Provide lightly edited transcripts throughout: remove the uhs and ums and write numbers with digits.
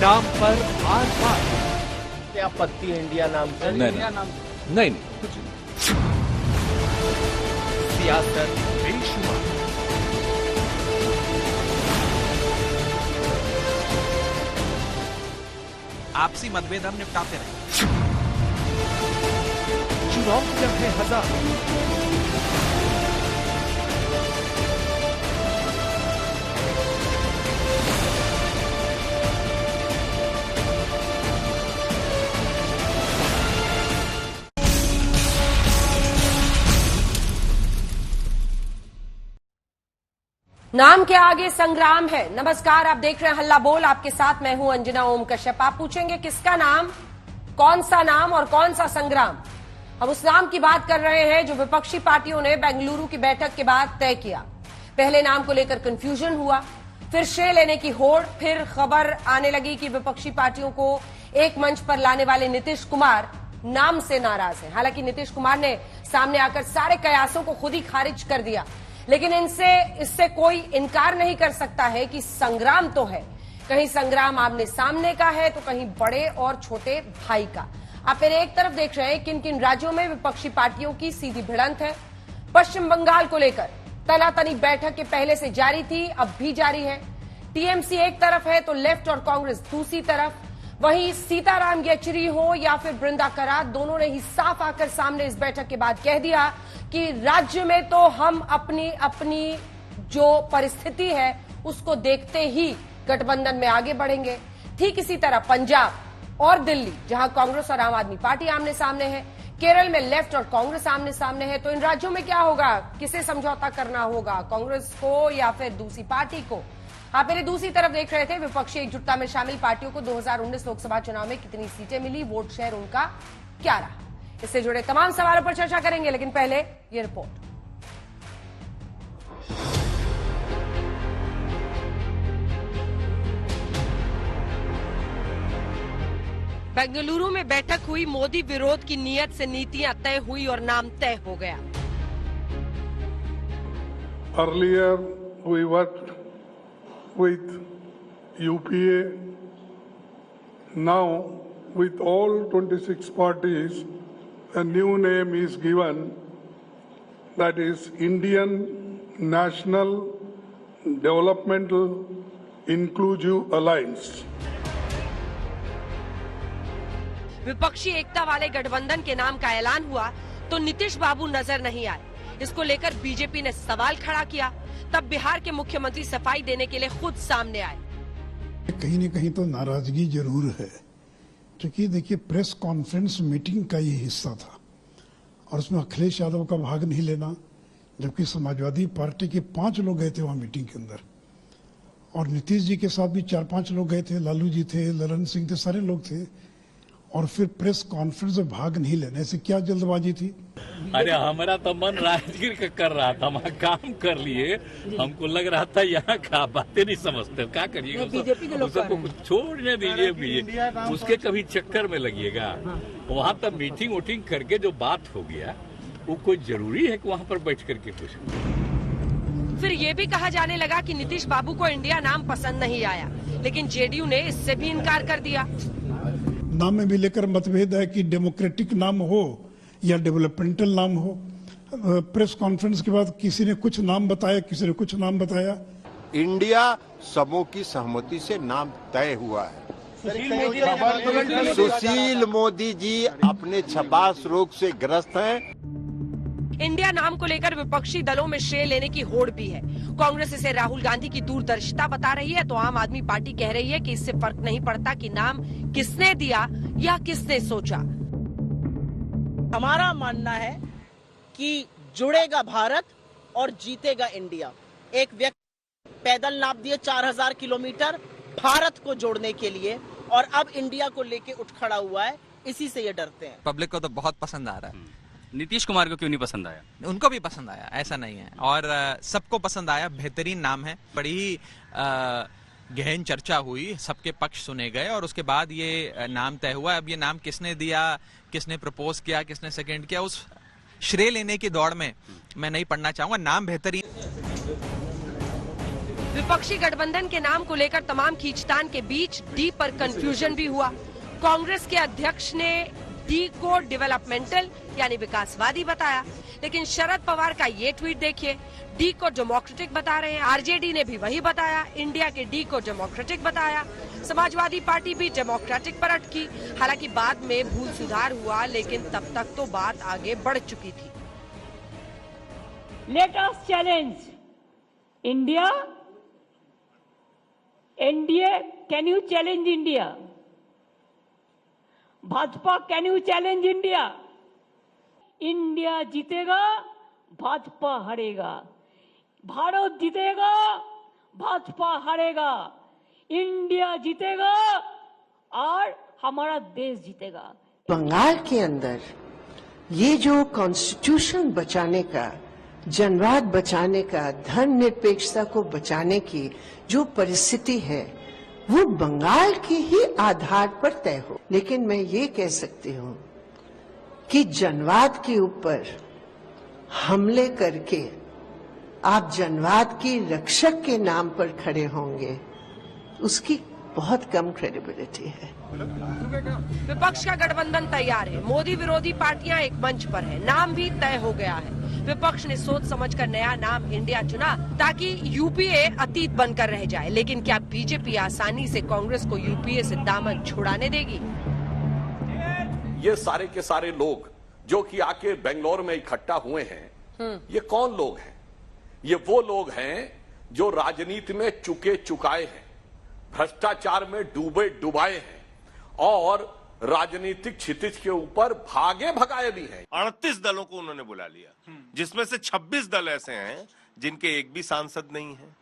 नाम पर आर पार। क्या आपत्ति है इंडिया नाम से? नहीं, कुछ नहीं। सियासत बेशुमार, आपसी मतभेद हम निपटाते रहे। चुनाव के लम्हे हजार, नाम के आगे संग्राम है। नमस्कार, आप देख रहे हैं हल्ला बोल, आपके साथ मैं हूं अंजना ओम कश्यप। आप पूछेंगे किसका नाम, कौन सा नाम और कौन सा संग्राम? हम उस नाम की बात कर रहे हैं जो विपक्षी पार्टियों ने बेंगलुरु की बैठक के बाद तय किया। पहले नाम को लेकर कंफ्यूजन हुआ, फिर श्रेय लेने की होड़, फिर खबर आने लगी कि विपक्षी पार्टियों को एक मंच पर लाने वाले नीतीश कुमार नाम से नाराज हैं। हालांकि नीतीश कुमार ने सामने आकर सारे कयासों को खुद ही खारिज कर दिया, लेकिन इससे कोई इनकार नहीं कर सकता है कि संग्राम तो है। कहीं संग्राम आमने सामने का है तो कहीं बड़े और छोटे भाई का। आप फिर एक तरफ देख रहे हैं किन किन राज्यों में विपक्षी पार्टियों की सीधी भिड़ंत है। पश्चिम बंगाल को लेकर तनातनी बैठक के पहले से जारी थी, अब भी जारी है। टीएमसी एक तरफ है तो लेफ्ट और कांग्रेस दूसरी तरफ। वहीं सीताराम येचुरी हो या फिर बृंदा करात, दोनों ने ही साफ आकर सामने इस बैठक के बाद कह दिया कि राज्य में तो हम अपनी अपनी जो परिस्थिति है उसको देखते ही गठबंधन में आगे बढ़ेंगे। ठीक इसी तरह पंजाब और दिल्ली, जहां कांग्रेस और आम आदमी पार्टी आमने सामने है, केरल में लेफ्ट और कांग्रेस आमने सामने है। तो इन राज्यों में क्या होगा, किसे समझौता करना होगा, कांग्रेस को या फिर दूसरी पार्टी को? आप मेरी दूसरी तरफ देख रहे थे विपक्षी एकजुटता में शामिल पार्टियों को 2019 लोकसभा चुनाव में कितनी सीटें मिली, वोट शेयर उनका क्या रहा। इससे जुड़े तमाम सवालों पर चर्चा करेंगे, लेकिन पहले ये रिपोर्ट। बेंगलुरु में बैठक हुई, मोदी विरोध की नीयत से नीतियां तय हुई और नाम तय हो गया। Earlier we worked with UPA. Now with all 26 parties, a new name is given, that is Indian National Developmental Inclusive Alliance. विपक्षी एकता वाले गठबंधन के नाम का ऐलान हुआ तो नीतीश बाबू नजर नहीं आए। इसको लेकर बीजेपी ने सवाल खड़ा किया। तब बिहार के मुख्यमंत्री सफाई देने के लिए खुद सामने आए। कहीं न कहीं तो नाराजगी जरूर है, क्योंकि देखिए प्रेस कॉन्फ्रेंस मीटिंग का ये हिस्सा था और उसमें अखिलेश यादव का भाग नहीं लेना, जबकि समाजवादी पार्टी के 5 लोग गए थे वहां मीटिंग के अंदर, और नीतीश जी के साथ भी 4-5 लोग गए थे, लालू जी थे, ललन सिंह थे, सारे लोग थे, और फिर प्रेस कॉन्फ्रेंस में भाग नहीं लेने से क्या जल्दबाजी थी? अरे हमारा तो मन राजगीर कर रहा था, वहाँ काम कर लिए, हमको लग रहा था यहाँ का बातें नहीं समझते, क्या करिएगा, सबको छोड़ने दीजिए, उसके कभी चक्कर में लगिएगा। वहाँ तब मीटिंग वोटिंग करके जो बात हो गया, वो कोई जरूरी है कि वहाँ पर बैठ करके कुछ। फिर ये भी कहा जाने लगा कि नीतीश बाबू को इंडिया नाम पसंद नहीं आया, लेकिन जेडीयू ने इससे भी इनकार कर दिया। नाम में भी लेकर मतभेद है कि डेमोक्रेटिक नाम हो या डेवलपमेंटल नाम हो। प्रेस कॉन्फ्रेंस के बाद किसी ने कुछ नाम बताया, किसी ने कुछ नाम बताया। इंडिया सबों की सहमति से नाम तय हुआ है। सुशील मोदी जी अपने छपास रोग से ग्रस्त हैं। इंडिया नाम को लेकर विपक्षी दलों में श्रेय लेने की होड़ भी है। कांग्रेस इसे राहुल गांधी की दूरदर्शिता बता रही है, तो आम आदमी पार्टी कह रही है कि इससे फर्क नहीं पड़ता कि नाम किसने दिया या किसने सोचा। हमारा मानना है कि जुड़ेगा भारत और जीतेगा इंडिया। एक व्यक्ति पैदल नाप दिए 4000 किलोमीटर भारत को जोड़ने के लिए, और अब इंडिया को लेके उठ खड़ा हुआ है, इसी से ये डरते हैं। पब्लिक को तो बहुत पसंद आ रहा है। नीतीश कुमार को क्यों नहीं पसंद आया? उनको भी पसंद आया, ऐसा नहीं है, और सबको पसंद आया। बेहतरीन नाम है, बड़ी ही गहन चर्चा हुई, सबके पक्ष सुने गए और उसके बाद ये नाम तय हुआ। अब ये नाम किसने दिया, किसने प्रपोज किया, किसने सेकंड किया, उस श्रेय लेने की दौड़ में मैं नहीं पढ़ना चाहूंगा। नाम बेहतरीन। विपक्षी गठबंधन के नाम को लेकर तमाम खींचतान के बीच डी पर कंफ्यूजन भी हुआ। कांग्रेस के अध्यक्ष ने डी को डेवलपमेंटल यानी विकासवादी बताया, लेकिन शरद पवार का ये ट्वीट देखिए, डी को डेमोक्रेटिक बता रहे हैं। आरजेडी ने भी वही बताया, इंडिया के डी को डेमोक्रेटिक बताया। समाजवादी पार्टी भी डेमोक्रेटिक पर अटकी। हालांकि बाद में भूल सुधार हुआ, लेकिन तब तक तो बात आगे बढ़ चुकी थी। Let us challenge India, NDA can you challenge India, Bhajpa can you challenge India. India जीतेगा, भाजपा हारेगा, भारत जीतेगा, भाजपा हारेगा, इंडिया जीतेगा और हमारा देश जीतेगा। बंगाल के अंदर ये जो कॉन्स्टिट्यूशन बचाने का, जनवाद बचाने का, धर्मनिरपेक्षता को बचाने की जो परिस्थिति है, वो बंगाल के ही आधार पर तय हो। लेकिन मैं ये कह सकती हूँ कि जनवाद के ऊपर हमले करके आप जनवाद की रक्षक के नाम पर खड़े होंगे, उसकी बहुत कम क्रेडिबिलिटी है। विपक्ष का गठबंधन तैयार है, मोदी विरोधी पार्टियां एक मंच पर है, नाम भी तय हो गया है। विपक्ष ने सोच समझकर नया नाम इंडिया चुना ताकि यूपीए अतीत बनकर रह जाए। लेकिन क्या बीजेपी आसानी से कांग्रेस को यूपीए से दामन छुड़ाने देगी? ये सारे के सारे लोग जो कि आके बेंगलोर में इकट्ठा हुए हैं, ये कौन लोग हैं? ये वो लोग हैं जो राजनीति में चुकाए हैं, भ्रष्टाचार में डुबाए हैं और राजनीतिक क्षितिज के ऊपर भागे भगाए भी हैं। 38 दलों को उन्होंने बुला लिया, जिसमें से 26 दल ऐसे हैं जिनके एक भी सांसद नहीं है।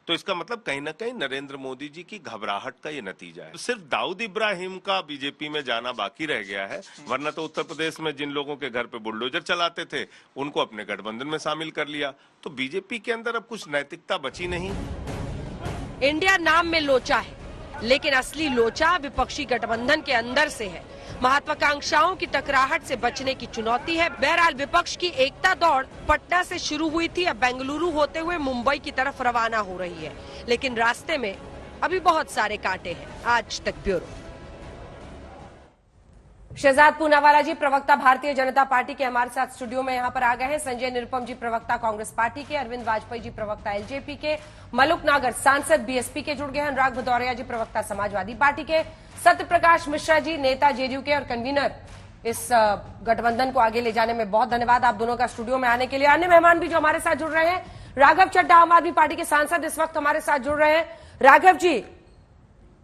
तो इसका मतलब कहीं ना कहीं नरेंद्र मोदी जी की घबराहट का ये नतीजा है। सिर्फ दाऊद इब्राहिम का बीजेपी में जाना बाकी रह गया है, वरना तो उत्तर प्रदेश में जिन लोगों के घर पे बुलडोजर चलाते थे उनको अपने गठबंधन में शामिल कर लिया। तो बीजेपी के अंदर अब कुछ नैतिकता बची नहीं। इंडिया नाम में लोचा है, लेकिन असली लोचा विपक्षी गठबंधन के अंदर से है। महत्वाकांक्षाओं की टकराहट से बचने की चुनौती है। बहरहाल विपक्ष की एकता दौड़ पटना से शुरू हुई थी, अब बेंगलुरु होते हुए मुंबई की तरफ रवाना हो रही है, लेकिन रास्ते में अभी बहुत सारे कांटे हैं। आज तक ब्यूरो। शहजाद पूनावाला जी प्रवक्ता भारतीय जनता पार्टी के हमारे साथ स्टूडियो में यहां पर आ गए हैं। संजय निरुपम जी प्रवक्ता कांग्रेस पार्टी के, अरविंद वाजपेयी जी प्रवक्ता एलजेपी के, मलुक नागर सांसद बीएसपी के जुड़ गए हैं, अनुराग भदौरिया जी प्रवक्ता समाजवादी पार्टी के, सत्य प्रकाश मिश्रा जी नेता जेडीयू के और कन्वीनर इस गठबंधन को आगे ले जाने में। बहुत धन्यवाद आप दोनों का स्टूडियो में आने के लिए। अन्य मेहमान भी जो हमारे साथ जुड़ रहे हैं, राघव चड्ढा आम आदमी पार्टी के सांसद इस वक्त हमारे साथ जुड़ रहे हैं। राघव जी,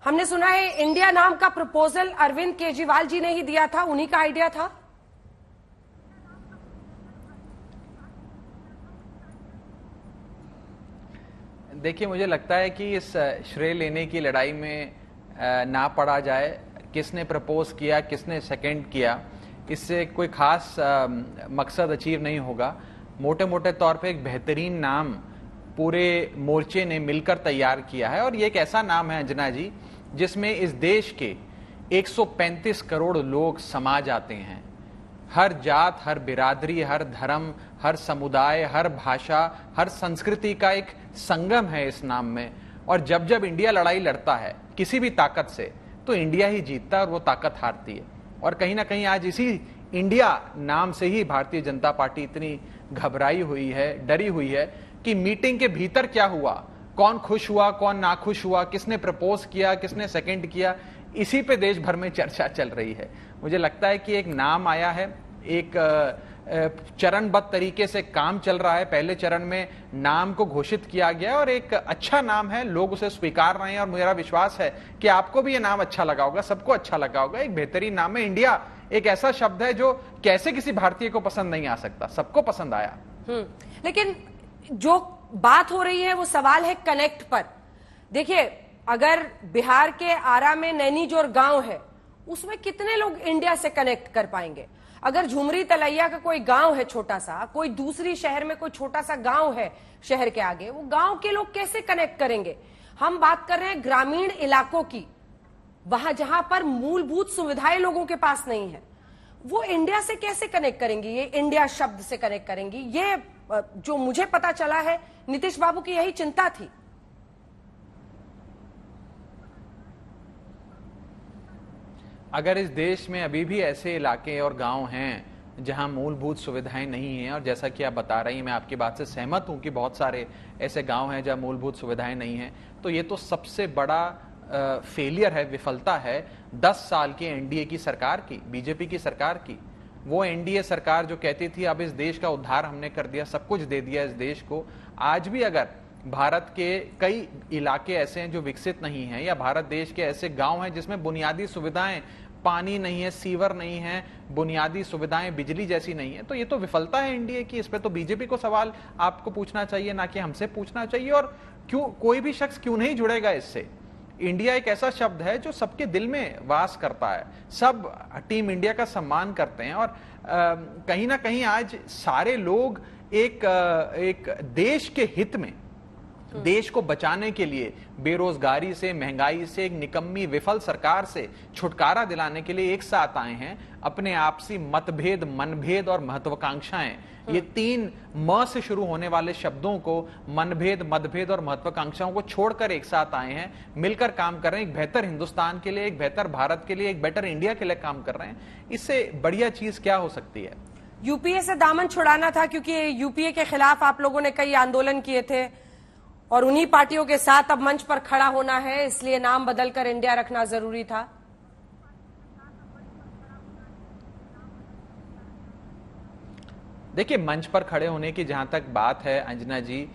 हमने सुना है इंडिया नाम का प्रपोजल अरविंद केजरीवाल जी ने ही दिया था, उन्हीं का आइडिया था? देखिए, मुझे लगता है कि इस श्रेय लेने की लड़ाई में ना पड़ा जाए। किसने प्रपोज किया, किसने सेकंड किया, इससे कोई खास मकसद अचीव नहीं होगा। मोटे मोटे तौर पे एक बेहतरीन नाम पूरे मोर्चे ने मिलकर तैयार किया है, और ये एक ऐसा नाम है अंजना जी जिसमें इस देश के 135 करोड़ लोग समा जाते हैं। हर जात, हर बिरादरी, हर धर्म, हर समुदाय, हर भाषा, हर संस्कृति का एक संगम है इस नाम में। और जब जब इंडिया लड़ाई लड़ता है किसी भी ताकत से, तो इंडिया ही जीतता है और वो ताकत हारती है। और कहीं ना कहीं आज इसी इंडिया नाम से ही भारतीय जनता पार्टी इतनी घबराई हुई है, डरी हुई है कि मीटिंग के भीतर क्या हुआ, कौन खुश हुआ, कौन नाखुश हुआ, किसने प्रपोज किया, किसने सेकंड किया, इसी पे देश भर में चर्चा चल रही है। मुझे लगता है कि एक नाम आया है, एक चरणबद्ध तरीके से काम चल रहा है। पहले चरण में नाम को घोषित किया गया और एक अच्छा नाम है, लोग उसे स्वीकार रहे हैं, और मेरा विश्वास है कि आपको भी ये नाम अच्छा लगा होगा, सबको अच्छा लगा होगा। एक बेहतरीन नाम है। इंडिया एक ऐसा शब्द है जो कैसे किसी भारतीय को पसंद नहीं आ सकता, सबको पसंद आया। लेकिन जो बात हो रही है वो सवाल है कनेक्ट पर। देखिए, अगर बिहार के आरा में नैनीजोर गांव है, उसमें कितने लोग इंडिया से कनेक्ट कर पाएंगे? अगर झुमरी तलैया का कोई गांव है छोटा सा, कोई दूसरी शहर में कोई छोटा सा गांव है शहर के आगे, वो गांव के लोग कैसे कनेक्ट करेंगे? हम बात कर रहे हैं ग्रामीण इलाकों की, वहां जहां पर मूलभूत सुविधाएं लोगों के पास नहीं है, वो इंडिया से कैसे कनेक्ट करेंगी? ये इंडिया शब्द से कनेक्ट करेंगी? ये जो मुझे पता चला है, नीतीश बाबू की यही चिंता थी। अगर इस देश में अभी भी ऐसे इलाके और गांव हैं जहां मूलभूत सुविधाएं नहीं हैं, और जैसा कि आप बता रही हैं, मैं आपकी बात से सहमत हूं कि बहुत सारे ऐसे गांव हैं जहां मूलभूत सुविधाएं नहीं हैं, तो ये तो सबसे बड़ा फेलियर है, विफलता है 10 साल की एनडीए की सरकार की, बीजेपी की सरकार की। वो एनडीए सरकार जो कहती थी अब इस देश का उद्धार हमने कर दिया, सब कुछ दे दिया इस देश को। आज भी अगर भारत के कई इलाके ऐसे हैं जो विकसित नहीं हैं, या भारत देश के ऐसे गांव हैं जिसमें बुनियादी सुविधाएं, पानी नहीं है, सीवर नहीं है, बुनियादी सुविधाएं बिजली जैसी नहीं है, तो ये तो विफलता है एनडीए की। इस पे तो बीजेपी को सवाल आपको पूछना चाहिए, ना कि हमसे पूछना चाहिए। और क्यों कोई भी शख्स क्यों नहीं जुड़ेगा इससे? इंडिया एक ऐसा शब्द है जो सबके दिल में वास करता है, सब टीम इंडिया का सम्मान करते हैं, और कहीं ना कहीं आज सारे लोग एक देश के हित में, देश को बचाने के लिए, बेरोजगारी से, महंगाई से, एक निकम्मी विफल सरकार से छुटकारा दिलाने के लिए एक साथ आए हैं। अपने आपसी मतभेद, मनभेद और महत्वाकांक्षाएं, ये 3 म से शुरू होने वाले शब्दों को, मनभेद, मतभेद और महत्वाकांक्षाओं को छोड़कर एक साथ आए हैं, मिलकर काम कर रहे हैं, एक बेहतर हिंदुस्तान के लिए, एक बेहतर भारत के लिए, एक बेटर इंडिया के लिए काम कर रहे हैं। इससे बढ़िया चीज क्या हो सकती है? यूपीए से दामन छुड़ाना था, क्योंकि यूपीए के खिलाफ आप लोगों ने कई आंदोलन किए थे और उन्हीं पार्टियों के साथ अब मंच पर खड़ा होना है, इसलिए नाम बदलकर इंडिया रखना जरूरी था। देखिए, मंच पर खड़े होने की जहां तक बात है अंजना जी,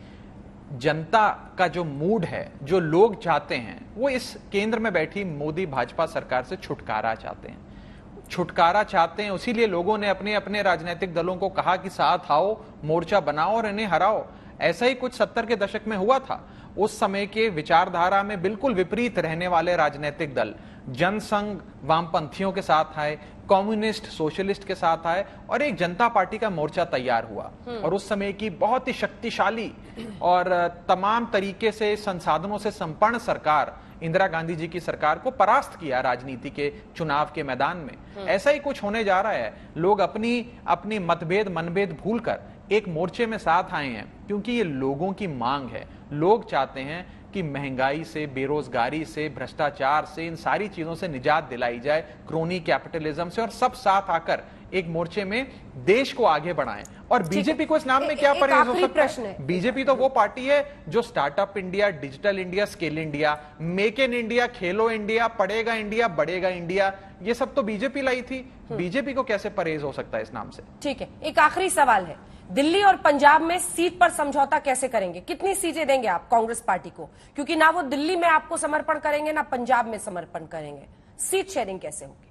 जनता का जो मूड है, जो लोग चाहते हैं, वो इस केंद्र में बैठी मोदी भाजपा सरकार से छुटकारा चाहते हैं, छुटकारा चाहते हैं। इसीलिए लोगों ने अपने अपने राजनीतिक दलों को कहा कि साथ आओ, मोर्चा बनाओ और इन्हें हराओ। ऐसा ही कुछ 70 के दशक में हुआ था। उस समय के विचारधारा में बिल्कुल विपरीत रहने वाले राजनीतिक दल जनसंघ वामपंथियों के साथ आए, कम्युनिस्ट सोशलिस्ट के साथ आए और एक जनता पार्टी का मोर्चा तैयार हुआ। और उस समय की बहुत ही शक्तिशाली और तमाम तरीके से संसाधनों से संपन्न सरकार, इंदिरा गांधी जी की सरकार को परास्त किया राजनीति के चुनाव के मैदान में। ऐसा ही कुछ होने जा रहा है। लोग अपनी मतभेद मनभेद भूलकर एक मोर्चे में साथ आए हैं, क्योंकि ये लोगों की मांग है। लोग चाहते हैं कि महंगाई से, बेरोजगारी से, भ्रष्टाचार से, इन सारी चीजों से निजात दिलाई जाए, क्रोनी कैपिटलिज्म से, और सब साथ आकर एक मोर्चे में देश को आगे बढ़ाएं। और बीजेपी को इस नाम में क्या परहेज हो सकता है? बीजेपी तो वो पार्टी है जो startup India, digital India, skill India, make in India, Khelo India, पढ़ेगा इंडिया, बढ़ेगा इंडिया, ये सब तो बीजेपी लाई थी। बीजेपी को कैसे परहेज हो सकता है इस नाम से? ठीक है, एक आखिरी सवाल है, दिल्ली और पंजाब में सीट पर समझौता कैसे करेंगे? कितनी सीटें देंगे आप कांग्रेस पार्टी को? क्योंकि ना वो दिल्ली में आपको समर्पण करेंगे, ना पंजाब में समर्पण करेंगे। सीट शेयरिंग कैसे होगी?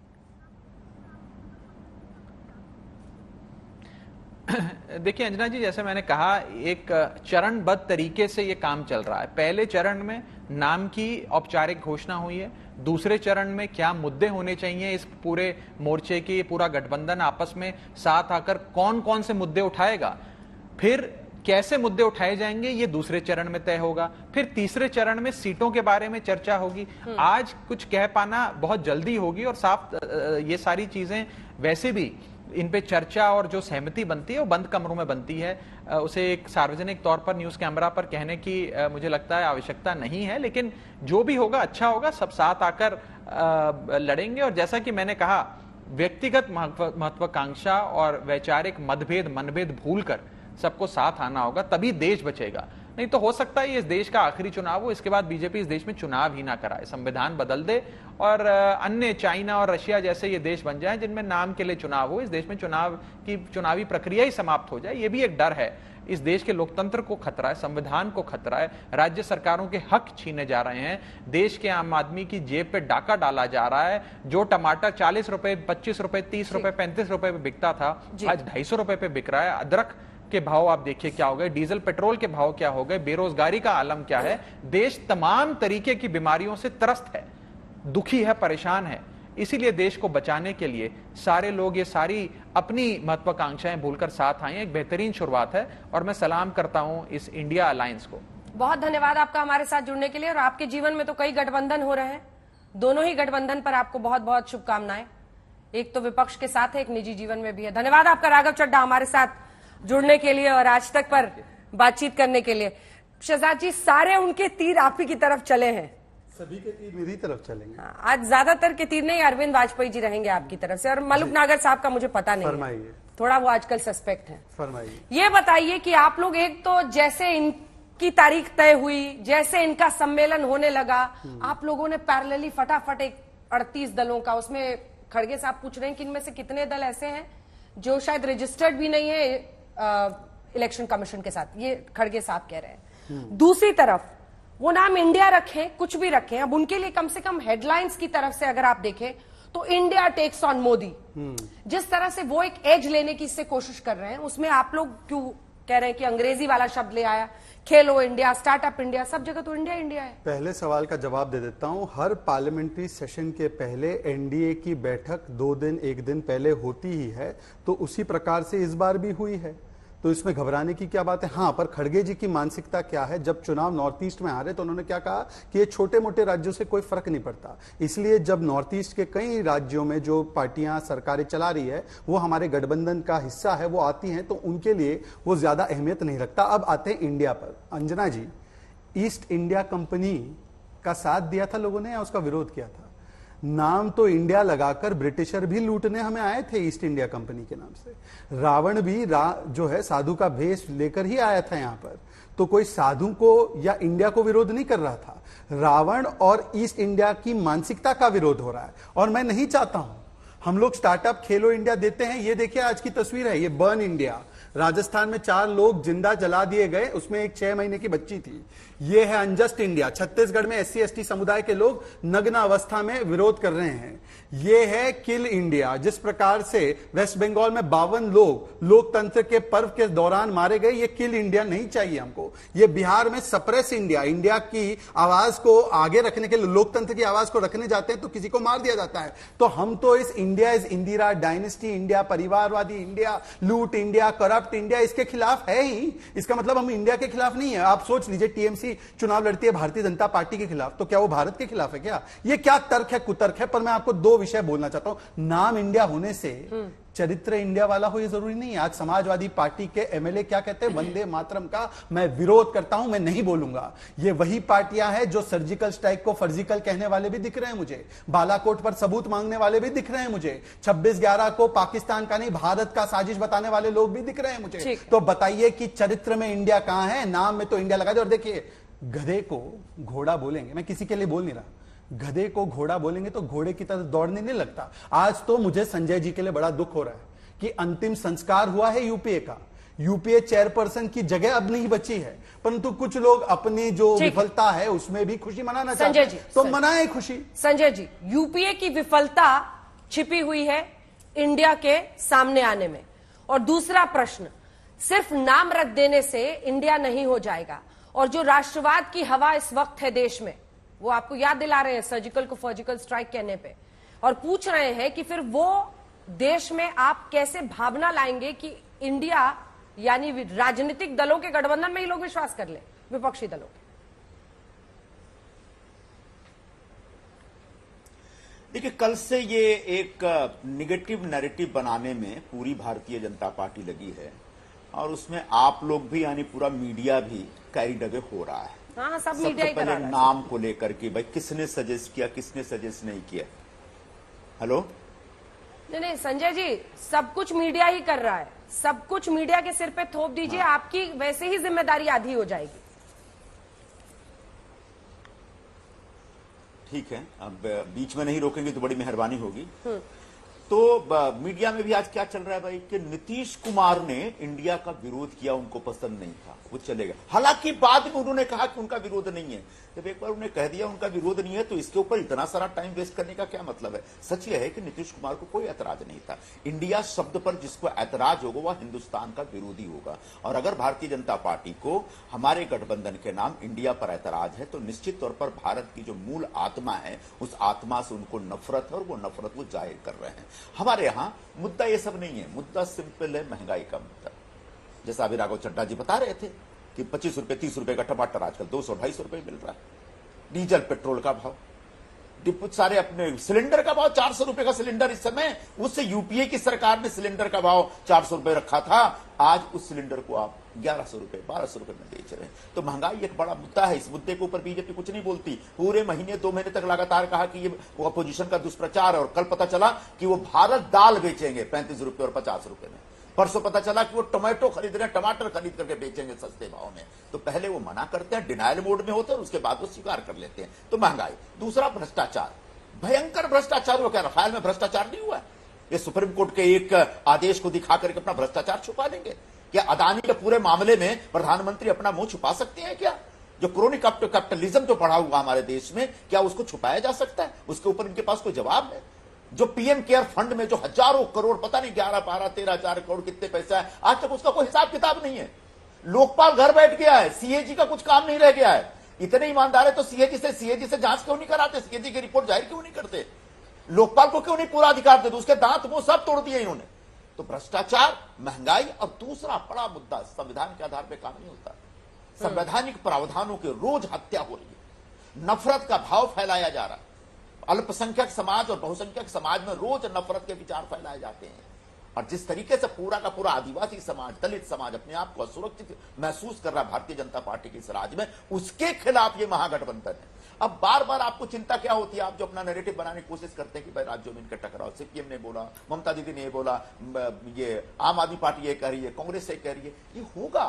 देखिए अंजना जी, जैसे मैंने कहा, एक चरणबद्ध तरीके से ये काम चल रहा है। पहले चरण में नाम की औपचारिक घोषणा हुई है। दूसरे चरण में क्या मुद्दे होने चाहिए इस पूरे मोर्चे की, पूरा गठबंधन आपस में साथ आकर कौन कौन से मुद्दे उठाएगा, फिर कैसे मुद्दे उठाए जाएंगे, ये दूसरे चरण में तय होगा। फिर तीसरे चरण में सीटों के बारे में चर्चा होगी। आज कुछ कह पाना बहुत जल्दी होगी, और साफ ये सारी चीजें वैसे भी इन पे चर्चा और जो सहमति बनती है वो बंद कमरों में बनती है। उसे एक सार्वजनिक तौर पर न्यूज कैमरा पर कहने की मुझे लगता है आवश्यकता नहीं है। लेकिन जो भी होगा अच्छा होगा, सब साथ आकर लड़ेंगे। और जैसा कि मैंने कहा, व्यक्तिगत महत्वाकांक्षा और वैचारिक मतभेद मनभेद भूलकर सबको साथ आना होगा, तभी देश बचेगा। नहीं तो हो सकता है ये इस देश का आखिरी चुनाव हो, इसके बाद बीजेपी इस देश में चुनाव ही ना कराए, संविधान बदल दे और अन्य चाइना और रशिया जैसे ये देश बन जाएं जिनमें नाम के लिए चुनाव हो। इस देश में चुनावी प्रक्रिया ही समाप्त हो जाए, ये भी एक डर है। इस देश के लोकतंत्र को खतरा है, संविधान को खतरा है, राज्य सरकारों के हक छीने जा रहे हैं, देश के आम आदमी की जेब पे डाका डाला जा रहा है। जो टमाटर 40 रुपए, 25 रुपए, 30 रुपए, 35 रुपए पे बिकता था, आज 250 रुपए पे बिक रहा है। अदरक के भाव आप देखिए क्या हो गए, डीजल पेट्रोल के भाव क्या हो गए, बेरोजगारी का आलम क्या है। देश तमाम तरीके की बीमारियों से त्रस्त है, दुखी है, परेशान है। इसीलिए देश को बचाने के लिए सारे लोग ये सारी अपनी महत्वाकांक्षाएं भूलकर साथ आए। एक बेहतरीन शुरुआत है और मैं सलाम करता हूं इस इंडिया अलायंस को। बहुत धन्यवाद आपका हमारे साथ जुड़ने के लिए। और आपके जीवन में तो कई गठबंधन हो रहे हैं, दोनों ही गठबंधन पर आपको बहुत बहुत शुभकामनाएं। एक तो विपक्ष के साथ है, एक निजी जीवन में भी है। धन्यवाद आपका राघव चड्ढा हमारे साथ जुड़ने के लिए और आज तक पर बातचीत करने के लिए। शहजाद जी, सारे उनके तीर आप ही की तरफ चले हैं। सभी के तीर मेरी तरफ चलेंगे। आज ज्यादातर के तीर नहीं, अरविंद वाजपेयी जी रहेंगे आपकी तरफ से, और मलुक नागर साहब का मुझे पता नहीं है, थोड़ा वो आजकल सस्पेक्ट है। फरमाइए। ये बताइए कि आप लोग, एक तो जैसे इनकी तारीख तय हुई, जैसे इनका सम्मेलन होने लगा, आप लोगों ने पैरेलली फटाफट एक 38 दलों का, उसमें खड़गे साहब पूछ रहे हैं कि इनमें से कितने दल ऐसे हैं जो शायद रजिस्टर्ड भी नहीं है इलेक्शन कमीशन के साथ, ये खड़गे साहब कह रहे हैं। दूसरी तरफ वो नाम इंडिया रखें, कुछ भी रखें, अब उनके लिए कम से कम हेडलाइंस की तरफ से अगर आप देखें तो इंडिया टेक्स ऑन मोदी, जिस तरह से वो एक एज लेने की इससे कोशिश कर रहे हैं, उसमें आप लोग क्यों कह रहे हैं कि अंग्रेजी वाला शब्द ले आया? खेलो इंडिया, स्टार्टअप इंडिया, सब जगह तो इंडिया इंडिया है। पहले सवाल का जवाब दे देता हूं। हर पार्लियामेंट्री सेशन के पहले एनडीए की बैठक 2 दिन 1 दिन पहले होती ही है, तो उसी प्रकार से इस बार भी हुई है, तो इसमें घबराने की क्या बात है? हाँ, पर खड़गे जी की मानसिकता क्या है? जब चुनाव नॉर्थ ईस्ट में हारे तो उन्होंने क्या कहा कि ये छोटे मोटे राज्यों से कोई फर्क नहीं पड़ता, इसलिए जब नॉर्थ ईस्ट के कई राज्यों में जो पार्टियां सरकारें चला रही है वो हमारे गठबंधन का हिस्सा है, वो आती हैं, तो उनके लिए वो ज्यादा अहमियत नहीं रखता। अब आते हैं इंडिया पर। अंजना जी, ईस्ट इंडिया कंपनी का साथ दिया था लोगों ने या उसका विरोध किया था? नाम तो इंडिया लगाकर ब्रिटिशर भी लूटने हमें आए थे ईस्ट इंडिया कंपनी के नाम से। रावण भी जो है साधु का भेष लेकर ही आया था यहां पर, तो कोई साधु को या इंडिया को विरोध नहीं कर रहा था। रावण और ईस्ट इंडिया की मानसिकता का विरोध हो रहा है, और मैं नहीं चाहता हूं। हम लोग स्टार्टअप खेलो इंडिया देते हैं, ये देखिए आज की तस्वीर है, ये बर्न इंडिया। राजस्थान में 4 लोग जिंदा जला दिए गए, उसमें एक 6 महीने की बच्ची थी। ये है अनजस्ट इंडिया। छत्तीसगढ़ में SC ST समुदाय के लोग नग्न अवस्था में विरोध कर रहे हैं। ये है किल इंडिया। जिस प्रकार से वेस्ट बंगाल में 52 लोग लोकतंत्र के पर्व के दौरान मारे गए, ये किल इंडिया नहीं चाहिए हमको। ये बिहार में सप्रेस इंडिया, इंडिया की आवाज को आगे रखने के लिए, लोकतंत्र की आवाज को रखने जाते हैं तो किसी को मार दिया जाता है। तो हम तो इस India is Indira dynasty India, परिवारवादी इंडिया, लूट इंडिया, करप्ट इंडिया, इसके खिलाफ है ही। इसका मतलब हम इंडिया के खिलाफ नहीं है। आप सोच लीजिए, TMC चुनाव लड़ती है भारतीय जनता पार्टी के खिलाफ, तो क्या वो भारत के खिलाफ है क्या? ये क्या तर्क है, कुतर्क है? पर मैं आपको 2 विषय बोलना चाहता हूं। नाम इंडिया होने से चरित्र इंडिया वाला हो ये जरूरी नहीं है। आज समाजवादी पार्टी के MLA क्या कहते हैं? वंदे मातरम का मैं विरोध करता हूं, मैं नहीं बोलूंगा। ये वही पार्टियां हैं जो सर्जिकल स्ट्राइक को फर्जिकल कहने वाले भी दिख रहे हैं मुझे, बालाकोट पर सबूत मांगने वाले भी दिख रहे हैं मुझे, 26/11 को पाकिस्तान का नहीं भारत का साजिश बताने वाले लोग भी दिख रहे हैं मुझे। तो बताइए कि चरित्र में इंडिया कहां है? नाम में तो इंडिया लगा दे। और देखिए, गधे को घोड़ा बोलेंगे, मैं किसी के लिए बोल नहीं रहा, गधे को घोड़ा बोलेंगे तो घोड़े की तरह दौड़ने नहीं लगता। आज तो मुझे संजय जी के लिए बड़ा दुख हो रहा है कि अंतिम संस्कार हुआ है यूपीए का, यूपीए चेयरपर्सन की जगह अब नहीं बची है, परंतु कुछ लोग अपनी जो विफलता है उसमें भी खुशी मनाना चाहते हैं, तो मनाएं खुशी। संजय जी, यूपीए की विफलता छिपी हुई है इंडिया के सामने आने में। और दूसरा प्रश्न, सिर्फ नाम रख देने से इंडिया नहीं हो जाएगा, और जो राष्ट्रवाद की हवा इस वक्त है देश में, वो आपको याद दिला रहे हैं सर्जिकल को सर्जिकल स्ट्राइक कहने पे, और पूछ रहे हैं कि फिर वो देश में आप कैसे भावना लाएंगे कि इंडिया यानी राजनीतिक दलों के गठबंधन में ही लोग विश्वास कर ले, विपक्षी दलों के। देखिए, कल से ये एक निगेटिव नैरेटिव बनाने में पूरी भारतीय जनता पार्टी लगी है, और उसमें आप लोग भी यानी पूरा मीडिया भी कैरिड अवे हो रहा है। हाँ, सब मीडिया ही कर रहा है। नाम को लेकर के भाई किसने सजेस्ट किया, किसने सजेस्ट नहीं किया। हेलो, नहीं संजय जी, सब कुछ मीडिया ही कर रहा है, सब कुछ मीडिया के सिर पे थोप दीजिए। हाँ। आपकी वैसे ही जिम्मेदारी आधी हो जाएगी। ठीक है, अब बीच में नहीं रोकेंगे तो बड़ी मेहरबानी होगी। तो मीडिया में भी आज क्या चल रहा है भाई कि नीतीश कुमार ने इंडिया का विरोध किया, उनको पसंद नहीं था, वो चलेगा। हालांकि बाद में उन्होंने कहा कि उनका विरोध नहीं है। जब एक बार उन्हें कह दिया उनका विरोध नहीं है, तो इसके ऊपर इतना सारा टाइम वेस्ट करने का क्या मतलब है? सच यह है कि नीतीश कुमार को कोई ऐतराज नहीं था। इंडिया शब्द पर जिसको ऐतराज होगा वह हिंदुस्तान का विरोधी होगा, और अगर भारतीय जनता पार्टी को हमारे गठबंधन के नाम इंडिया पर ऐतराज है, तो निश्चित तौर पर भारत की जो मूल आत्मा है, उस आत्मा से उनको नफरत है, और वो नफरत वो जाहिर कर रहे हैं। हमारे यहां मुद्दा ये सब नहीं है, मुद्दा सिंपल है, महंगाई का मुद्दा। जैसा अभी राघव चड्ढा जी बता रहे थे कि 25 रुपए 30 रुपए का टमाटर आजकल 200-250 रुपए मिल रहा है। डीजल पेट्रोल का भाव, डिपुट सारे अपने, सिलेंडर का भाव 400 रुपए का सिलेंडर इस समय, उससे यूपीए की सरकार ने सिलेंडर का भाव 400 रुपए रखा था, आज उस सिलेंडर को आप 1100 रुपए 1200 रुपए में बेच रहे हैं। तो महंगाई एक बड़ा मुद्दा है। इस मुद्दे के ऊपर बीजेपी कुछ नहीं बोलती। पूरे महीने 2 महीने तक लगातार कहा कि ये अपोजिशन का दुष्प्रचार है, और कल पता चला कि वो भारत दाल बेचेंगे 35 रुपए और 50 रुपए में। परसों पता चला कि वो टोमेटो खरीद रहे हैं, टमाटर खरीद करके बेचेंगे सस्ते भाव में। तो पहले वो मना करते हैं, डिनायल मोड में होते हैं, और उसके बाद वो स्वीकार कर लेते हैं। तो महंगाई। दूसरा भ्रष्टाचार, भयंकर भ्रष्टाचार। वो क्या रफाल में भ्रष्टाचार नहीं हुआ? ये सुप्रीम कोर्ट के एक आदेश को दिखा करके अपना भ्रष्टाचार छुपा लेंगे क्या? अदानी के पूरे मामले में प्रधानमंत्री अपना मुंह छुपा सकते हैं क्या? जो क्रोनिक कैपिटलिज्म जो बढ़ा हुआ हमारे देश में, क्या उसको छुपाया जा सकता है? उसके ऊपर इनके पास कोई जवाब है? जो पीएम केयर फंड में जो हजारों करोड़, पता नहीं 11, 12, 13 हजार करोड़ कितने पैसा है, आज तक उसका कोई हिसाब किताब नहीं है। लोकपाल घर बैठ गया है, सीएजी का कुछ काम नहीं रह गया है। इतने ईमानदार है तो सीएजी से जांच क्यों नहीं कराते? सीएजी की रिपोर्ट जाहिर क्यों नहीं करते? लोकपाल को क्यों नहीं पूरा अधिकार देते? उसके दांत वो सब तोड़ दिए इन्होंने। तो भ्रष्टाचार, महंगाई, और दूसरा बड़ा मुद्दा, संविधान के आधार पर काम नहीं होता। संवैधानिक प्रावधानों की रोज हत्या हो रही है, नफरत का भाव फैलाया जा रहा है। अल्पसंख्यक समाज और बहुसंख्यक समाज में रोज नफरत के विचार फैलाए जाते हैं। और जिस तरीके से पूरा का पूरा आदिवासी समाज, दलित समाज अपने आप को असुरक्षित महसूस कर रहा है भारतीय जनता पार्टी के इस राज्य में, उसके खिलाफ ये महागठबंधन है। अब बार बार आपको चिंता क्या होती है? आप जो अपना नैरेटिव बनाने की कोशिश करते हैं कि भाई राज्यों में इनका टकराव, सीपीएम ने बोला, ममता दीदी ने ये बोला, ये आम आदमी पार्टी ये कह रही है, कांग्रेस ये कह रही है। ये होगा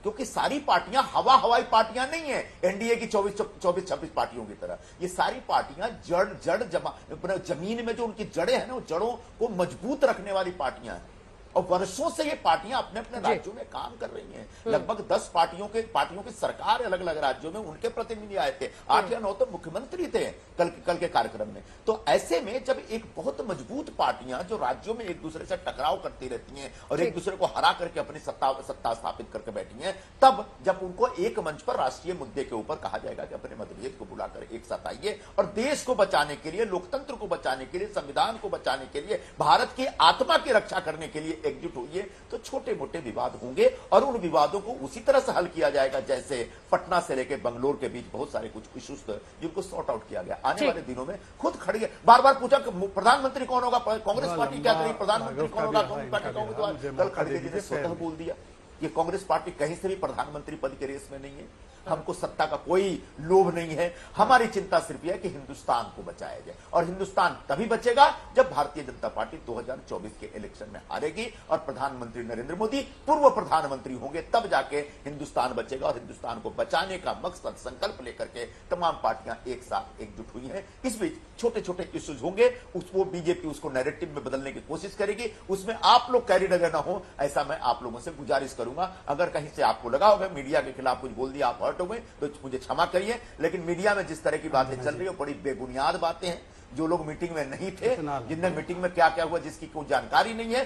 क्योंकि सारी पार्टियां हवाई पार्टियां नहीं है एनडीए की 24-26 पार्टियों की तरह। ये सारी पार्टियां जड़ जमीन में जो उनकी जड़ें हैं ना, वो जड़ों को मजबूत रखने वाली पार्टियां हैं। और वर्षों से ये पार्टियां अपने अपने राज्यों में काम कर रही हैं। लगभग 10 पार्टियों की सरकार अलग अलग राज्यों में, उनके प्रतिनिधि आए थे, 8 या 9 तो मुख्यमंत्री थे कल के कार्यक्रम में। तो ऐसे में जब एक बहुत मजबूत पार्टियां जो राज्यों में एक दूसरे से टकराव करती रहती हैं और एक दूसरे को हरा करके अपनी सत्ता स्थापित करके बैठी हैं, तब जब उनको एक मंच पर राष्ट्रीय मुद्दे के ऊपर कहा जाएगा कि अपने मतभेद को बुलाकर एक साथ आइए और देश को बचाने के लिए, लोकतंत्र को बचाने के लिए, संविधान को बचाने के लिए, भारत की आत्मा की रक्षा करने के लिए एकजुट होइए, तो छोटे मोटे विवाद होंगे और उन विवादों को उसी तरह से हल किया जाएगा जैसे पटना से लेकर बंगलोर के बीच बहुत सारे कुछ इश्यूज थे जिनको सॉर्ट आउट किया गया। आने वाले दिनों में खुद खड़ी, बार बार पूछा प्रधानमंत्री कौन होगा, कांग्रेस पार्टी क्या करेगी, प्रधानमंत्री कौन होगा, कांग्रेस पार्टी कौन, कल खड़गे जी ने स्वतः बोल दिया कि कांग्रेस पार्टी कहीं से भी प्रधानमंत्री पद के रेस में नहीं है। हमको सत्ता का कोई लोभ नहीं है, हमारी चिंता सिर्फ यह है कि हिंदुस्तान को बचाया जाए। और हिंदुस्तान तभी बचेगा जब भारतीय जनता पार्टी 2024 के इलेक्शन में हारेगी और प्रधानमंत्री नरेंद्र मोदी पूर्व प्रधानमंत्री होंगे, तब जाके हिंदुस्तान बचेगा। और हिंदुस्तान को बचाने का मकसद, संकल्प लेकर के तमाम पार्टियां एक साथ एकजुट हुई हैं। इस बीच छोटे छोटे इश्यूज होंगे, उसको बीजेपी उसको नैरेटिव में बदलने की कोशिश करेगी, उसमें आप लोग कैरिड अगर ना हो, ऐसा मैं आप लोगों से गुजारिश करूंगा। अगर कहीं से आपको लगा होगा मीडिया के खिलाफ कुछ बोल दिया, आप हो गए तो मुझे क्षमा करिए, लेकिन मीडिया में जिस तरह की बातें चल रही है बड़ी बेबुनियाद बातें हैं। जो लोग मीटिंग में नहीं थे, जिनने मीटिंग में क्या क्या हुआ जिसकी कोई जानकारी नहीं है,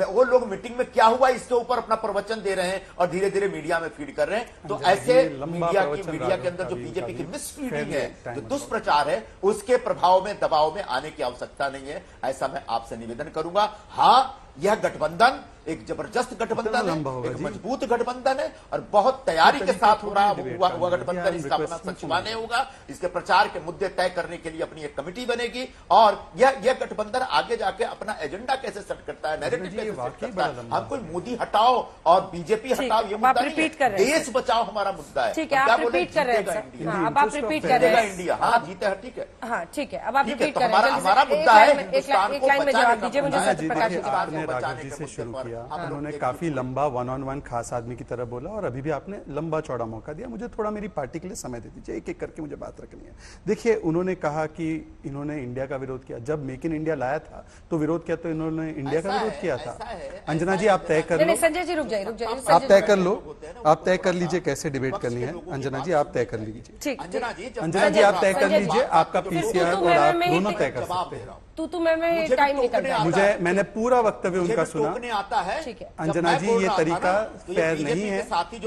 वो लोग मीटिंग में क्या हुआ इसके ऊपर अपना प्रवचन दे रहे हैं और धीरे धीरे मीडिया में फीड कर रहे हैं। तो ऐसे मीडिया के अंदर जो बीजेपी की मिसफीडिंग है, जो दुष्प्रचार है, उसके प्रभाव में, दबाव में आने की आवश्यकता नहीं है, ऐसा मैं आपसे निवेदन करूंगा। हाँ, यह गठबंधन एक जबरदस्त गठबंधन है, एक मजबूत गठबंधन है और बहुत तैयारी के साथ हुआ गठबंधन। इसका अपना सचिवालय होगा, इसके प्रचार के मुद्दे तय करने के लिए अपनी एक कमेटी बनेगी और यह गठबंधन आगे जाके अपना एजेंडा कैसे सेट करता है, नैरेटिव कैसे सेट करता है। हम कोई मोदी हटाओ और बीजेपी हटाओ ये मुद्दा नहीं है, देश बचाओ हमारा मुद्दा है। ठीक है, आप रिपीट कर रहे हैं, अब आप रिपीट कर रहे हैं इंडिया, हाँ जीते हैं, ठीक है, हाँ ठीक है, अब आप रिपीट कर रहे हैं। हमारा मुद्दा है हिंदुस्तान को बचाने जी से शुरू किया। उन्होंने काफी लंबा 1-on-1 खास आदमी की तरह बोला और अभी भी आपने लंबा चौड़ा मौका दिया। मुझे थोड़ा मेरी पार्टी के लिए समय दे दीजिए, एक एक करके मुझे बात रखनी है। देखिए, उन्होंने कहा कि इन्होंने इंडिया का विरोध किया। जब मेक इन इंडिया लाया था तो विरोध किया, तो इन्होंने इंडिया का विरोध किया था। अंजना जी आप तय कर लो, संजय जी रुक जाइए, आप तय कर लो, आप तय कर लीजिए कैसे डिबेट करनी है। अंजना जी आप तय कर लीजिए, अंजना जी आप तय कर लीजिए, आपका पीसीआर और आप दोनों तय कर सकते हैं। तू मैं टाइम निकल रहा है। मैंने पूरा वक्तव्य उनका सुना। आता है अंजना जी ये तरीका फेयर नहीं है,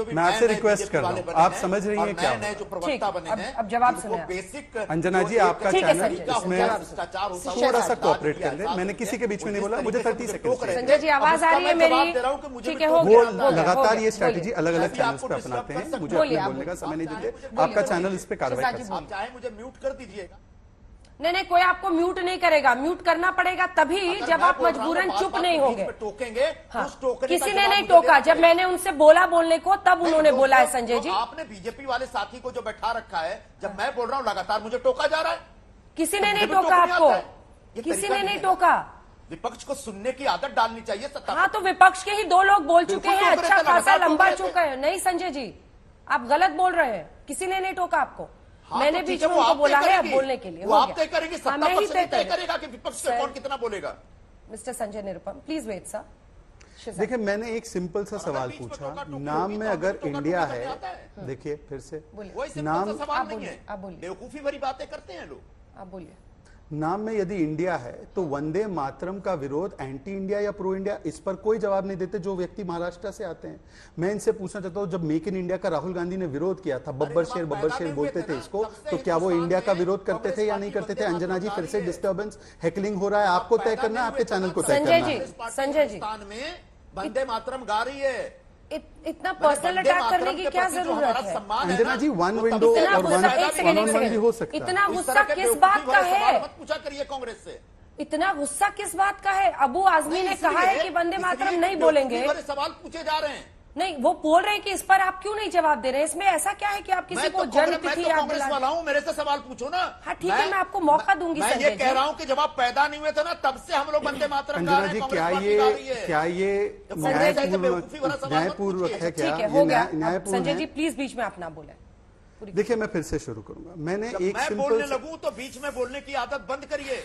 मैं आपसे रिक्वेस्ट कर रहा हूँ, आप समझ रही हैं क्या? जो प्रवक्ता बने हैं, अब जवाब सुने बेसिक। अंजना जी आपका चैनल इसमें थोड़ा सा कोऑपरेट कर ले। मैंने किसी के बीच में नहीं बोला, मुझे 30 सेकंड। संजय जी आवाज आ रही है मेरी? ठीक है, वो लगातार ये स्ट्रैटेजी अलग अलग चैनल्स पे अपनाते हैं, मुझे अपने बोलने का समय नहीं देते। आपका चैनल इस पे कार्रवाई कर सकता है। चाहे मुझे म्यूट कर दीजिएगा। नहीं, कोई आपको म्यूट नहीं करेगा। म्यूट करना पड़ेगा तभी जब आप मजबूरन चुप नहीं होंगे। टोकेंगे, हाँ, उस टोकने किसी का ने जवाब नहीं मुझे टोका। देना जब मैंने उनसे बोला बोलने को तब उन्होंने बोला है संजय जी। आपने बीजेपी वाले साथी को जो बैठा रखा है, जब मैं बोल रहा हूं लगातार मुझे टोका जा रहा है। किसी ने नहीं टोका आपको, किसी ने नहीं टोका। विपक्ष को सुनने की आदत डालनी चाहिए सत्ता। हाँ, तो विपक्ष के ही 2 लोग बोल चुके हैं, बिल्कुल अच्छा खासा लंबा टोक रहे थे। चुका है। नहीं संजय जी, आप गलत बोल रहे हैं। किसी ने नहीं टोका आपको। हाँ, मैंने तो बीच ठीक में है, उनको वो बोला आप है तय अब करेंगी। बोलने के लिए। वो आप तय करेंगे, सत्ता मैं ही पक्ष नहीं तय तय करेगा कि विपक्ष से कौन कितना बोलेगा। Mister Sanjay Nirupam, please wait sir. देखिए, मैंने एक सिंपल सा सवाल पूछा। नाम में अगर इंडिया है, देखिए फिर से नाम, सवाल नहीं है, बेवकूफी भरी बातें करते हैं लोग। आप बोलिए। नाम में यदि इंडिया है तो वंदे मातरम का विरोध एंटी इंडिया या प्रो इंडिया, इस पर कोई जवाब नहीं देते जो व्यक्ति महाराष्ट्र से आते हैं। मैं इनसे पूछना चाहता हूं, जब मेक इन इंडिया का राहुल गांधी ने विरोध किया था, बब्बर शेर बोलते थे इसको, तो क्या वो इंडिया का विरोध करते थे या नहीं करते थे? अंजना जी, फिर से डिस्टर्बेंस, हैकलिंग हो रहा है, आपको तय करना है, आपके चैनल को तय करना है। संजय जी, में वंदे मातरम गा रही है। इतना पर्सनल अटैक करने की क्या जरूरत है? अंजना जी, वन विंडो और वन भी हो सकता है। इतना गुस्सा किस बात का है? मत पूछा करिए कांग्रेस से। इतना गुस्सा किस बात का है? अबू आजमी ने कहा है कि वंदे मातरम नहीं बोलेंगे। सवाल पूछे जा रहे हैं। नहीं, वो बोल रहे हैं कि इस पर आप क्यों नहीं जवाब दे रहे हैं? इसमें ऐसा क्या है कि आप किसी को जन्म तिथि याद कांग्रेस वाला हूं, मेरे से सवाल पूछो ना। हाँ ठीक है, मैं आपको मौका दूंगी। मैं ये कह रहा हूं कि जब आप पैदा नहीं हुए थे ना, तब से हम लोग वंदे मातरम गा रहे हैं। क्या ये न्यायपूर्वक है? क्या हो गया? संजय जी प्लीज बीच में आप ना बोले। देखिए, मैं फिर से शुरू करूंगा। मैंने एक मैं बोलने लगूं तो बीच में बोलने की आदत बंद करिए।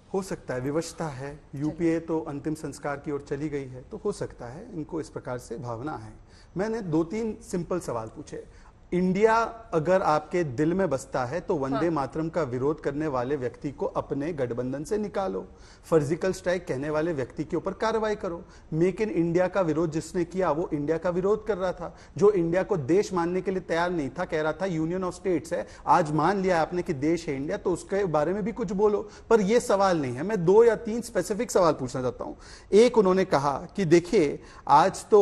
हो सकता है विवशता है, यूपीए तो अंतिम संस्कार की ओर चली गई है, तो हो सकता है इनको इस प्रकार से भावना है। मैंने 2-3 सिंपल सवाल पूछे। इंडिया अगर आपके दिल में बसता है तो वंदे मातरम का विरोध करने वाले व्यक्ति को अपने गठबंधन से निकालो, सर्जिकल स्ट्राइक कहने वाले व्यक्ति के ऊपर कार्रवाई करो। मेक इन इंडिया का विरोध जिसने किया वो इंडिया का विरोध कर रहा था, जो इंडिया को देश मानने के लिए तैयार नहीं था, कह रहा था यूनियन ऑफ स्टेट्स है। आज मान लिया आपने कि देश है इंडिया, तो उसके बारे में भी कुछ बोलो। पर यह सवाल नहीं है। मैं 2 या 3 स्पेसिफिक सवाल पूछना चाहता हूं। एक, उन्होंने कहा कि देखिए आज तो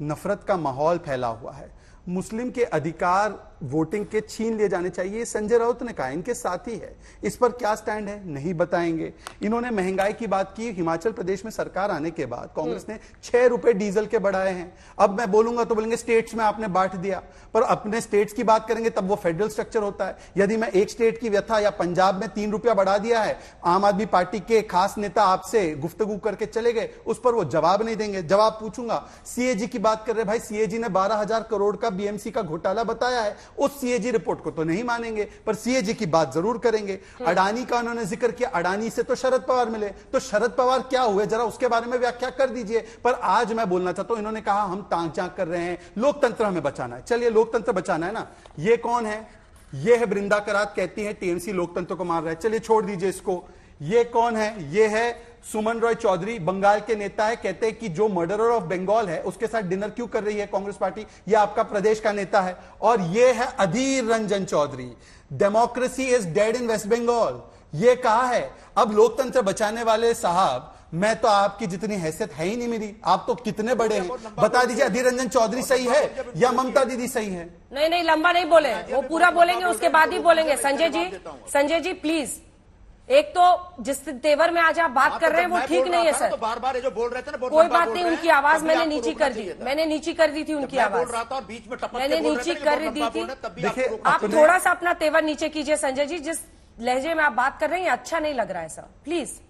नफरत का माहौल फैला हुआ है, मुस्लिम के अधिकार वोटिंग के छीन लिए जाने चाहिए। संजय राउत ने कहा, इनके साथी है, इस पर क्या स्टैंड है नहीं बताएंगे। इन्होंने महंगाई की बात की। हिमाचल प्रदेश में सरकार आने के बाद कांग्रेस ने 6 रुपए डीजल के बढ़ाए हैं। अब मैं बोलूंगा तो बोलेंगे स्टेट्स में आपने बांट दिया, पर अपने स्टेट्स की बात करेंगे तब वो फेडरल स्ट्रक्चर होता है। यदि मैं एक स्टेट की व्यथा या पंजाब में 3 रुपया बढ़ा दिया है, आम आदमी पार्टी के खास नेता आपसे गुफ्तगू करके चले गए, उस पर वो जवाब नहीं देंगे। जवाब पूछूंगा। सीएजी की बात कर रहे भाई, सीएजी ने 12,000 करोड़ का बीएमसी का घोटाला बताया है, उस सीएजी रिपोर्ट को तो नहीं मानेंगे, पर सीएजी की बात जरूर करेंगे। अडानी का उन्होंने जिक्र किया, अडानी से तो शरद पवार मिले, तो शरद पवार क्या हुए जरा उसके बारे में व्याख्या कर दीजिए। पर आज मैं बोलना चाहता हूं, इन्होंने कहा हम ताक झांक कर रहे हैं, लोकतंत्र हमें बचाना है। चलिए लोकतंत्र बचाना है ना, ये कौन है? ये है बृंदा करात, कहती है टीएमसी लोकतंत्र को मार रहा है। चलिए छोड़ दीजिए इसको। ये कौन है? ये है सुमन रॉय चौधरी, बंगाल के नेता है, कहते हैं कि जो मर्डरर ऑफ बंगाल है उसके साथ डिनर क्यों कर रही है कांग्रेस पार्टी, ये आपका प्रदेश का नेता है। और ये है Adhir Ranjan Chowdhury, democracy is dead in West Bengal, ये कहा है। अब लोकतंत्र बचाने वाले साहब, मैं तो आपकी जितनी हैसियत है ही नहीं मेरी, आप तो कितने बड़े हैं, बता दीजिए अधीर रंजन चौधरी सही है या ममता दीदी सही है? नहीं, लंबा नहीं बोले, वो पूरा बोलेंगे उसके बाद ही बोलेंगे। संजय जी प्लीज, एक तो जिस तेवर में आज आप बात कर रहे हैं वो ठीक नहीं है सर। तो बार-बार ये जो बोल रहे थे ना, कोई बात नहीं, उनकी आवाज मैंने नीची कर दी, मैंने नीची कर दी थी उनकी आवाज, मैंने नीची कर दी थी। देखिए, आप थोड़ा सा अपना तेवर नीचे कीजिए संजय जी, जिस लहजे में आप बात कर रहे हैं अच्छा नहीं लग रहा है सर, प्लीज।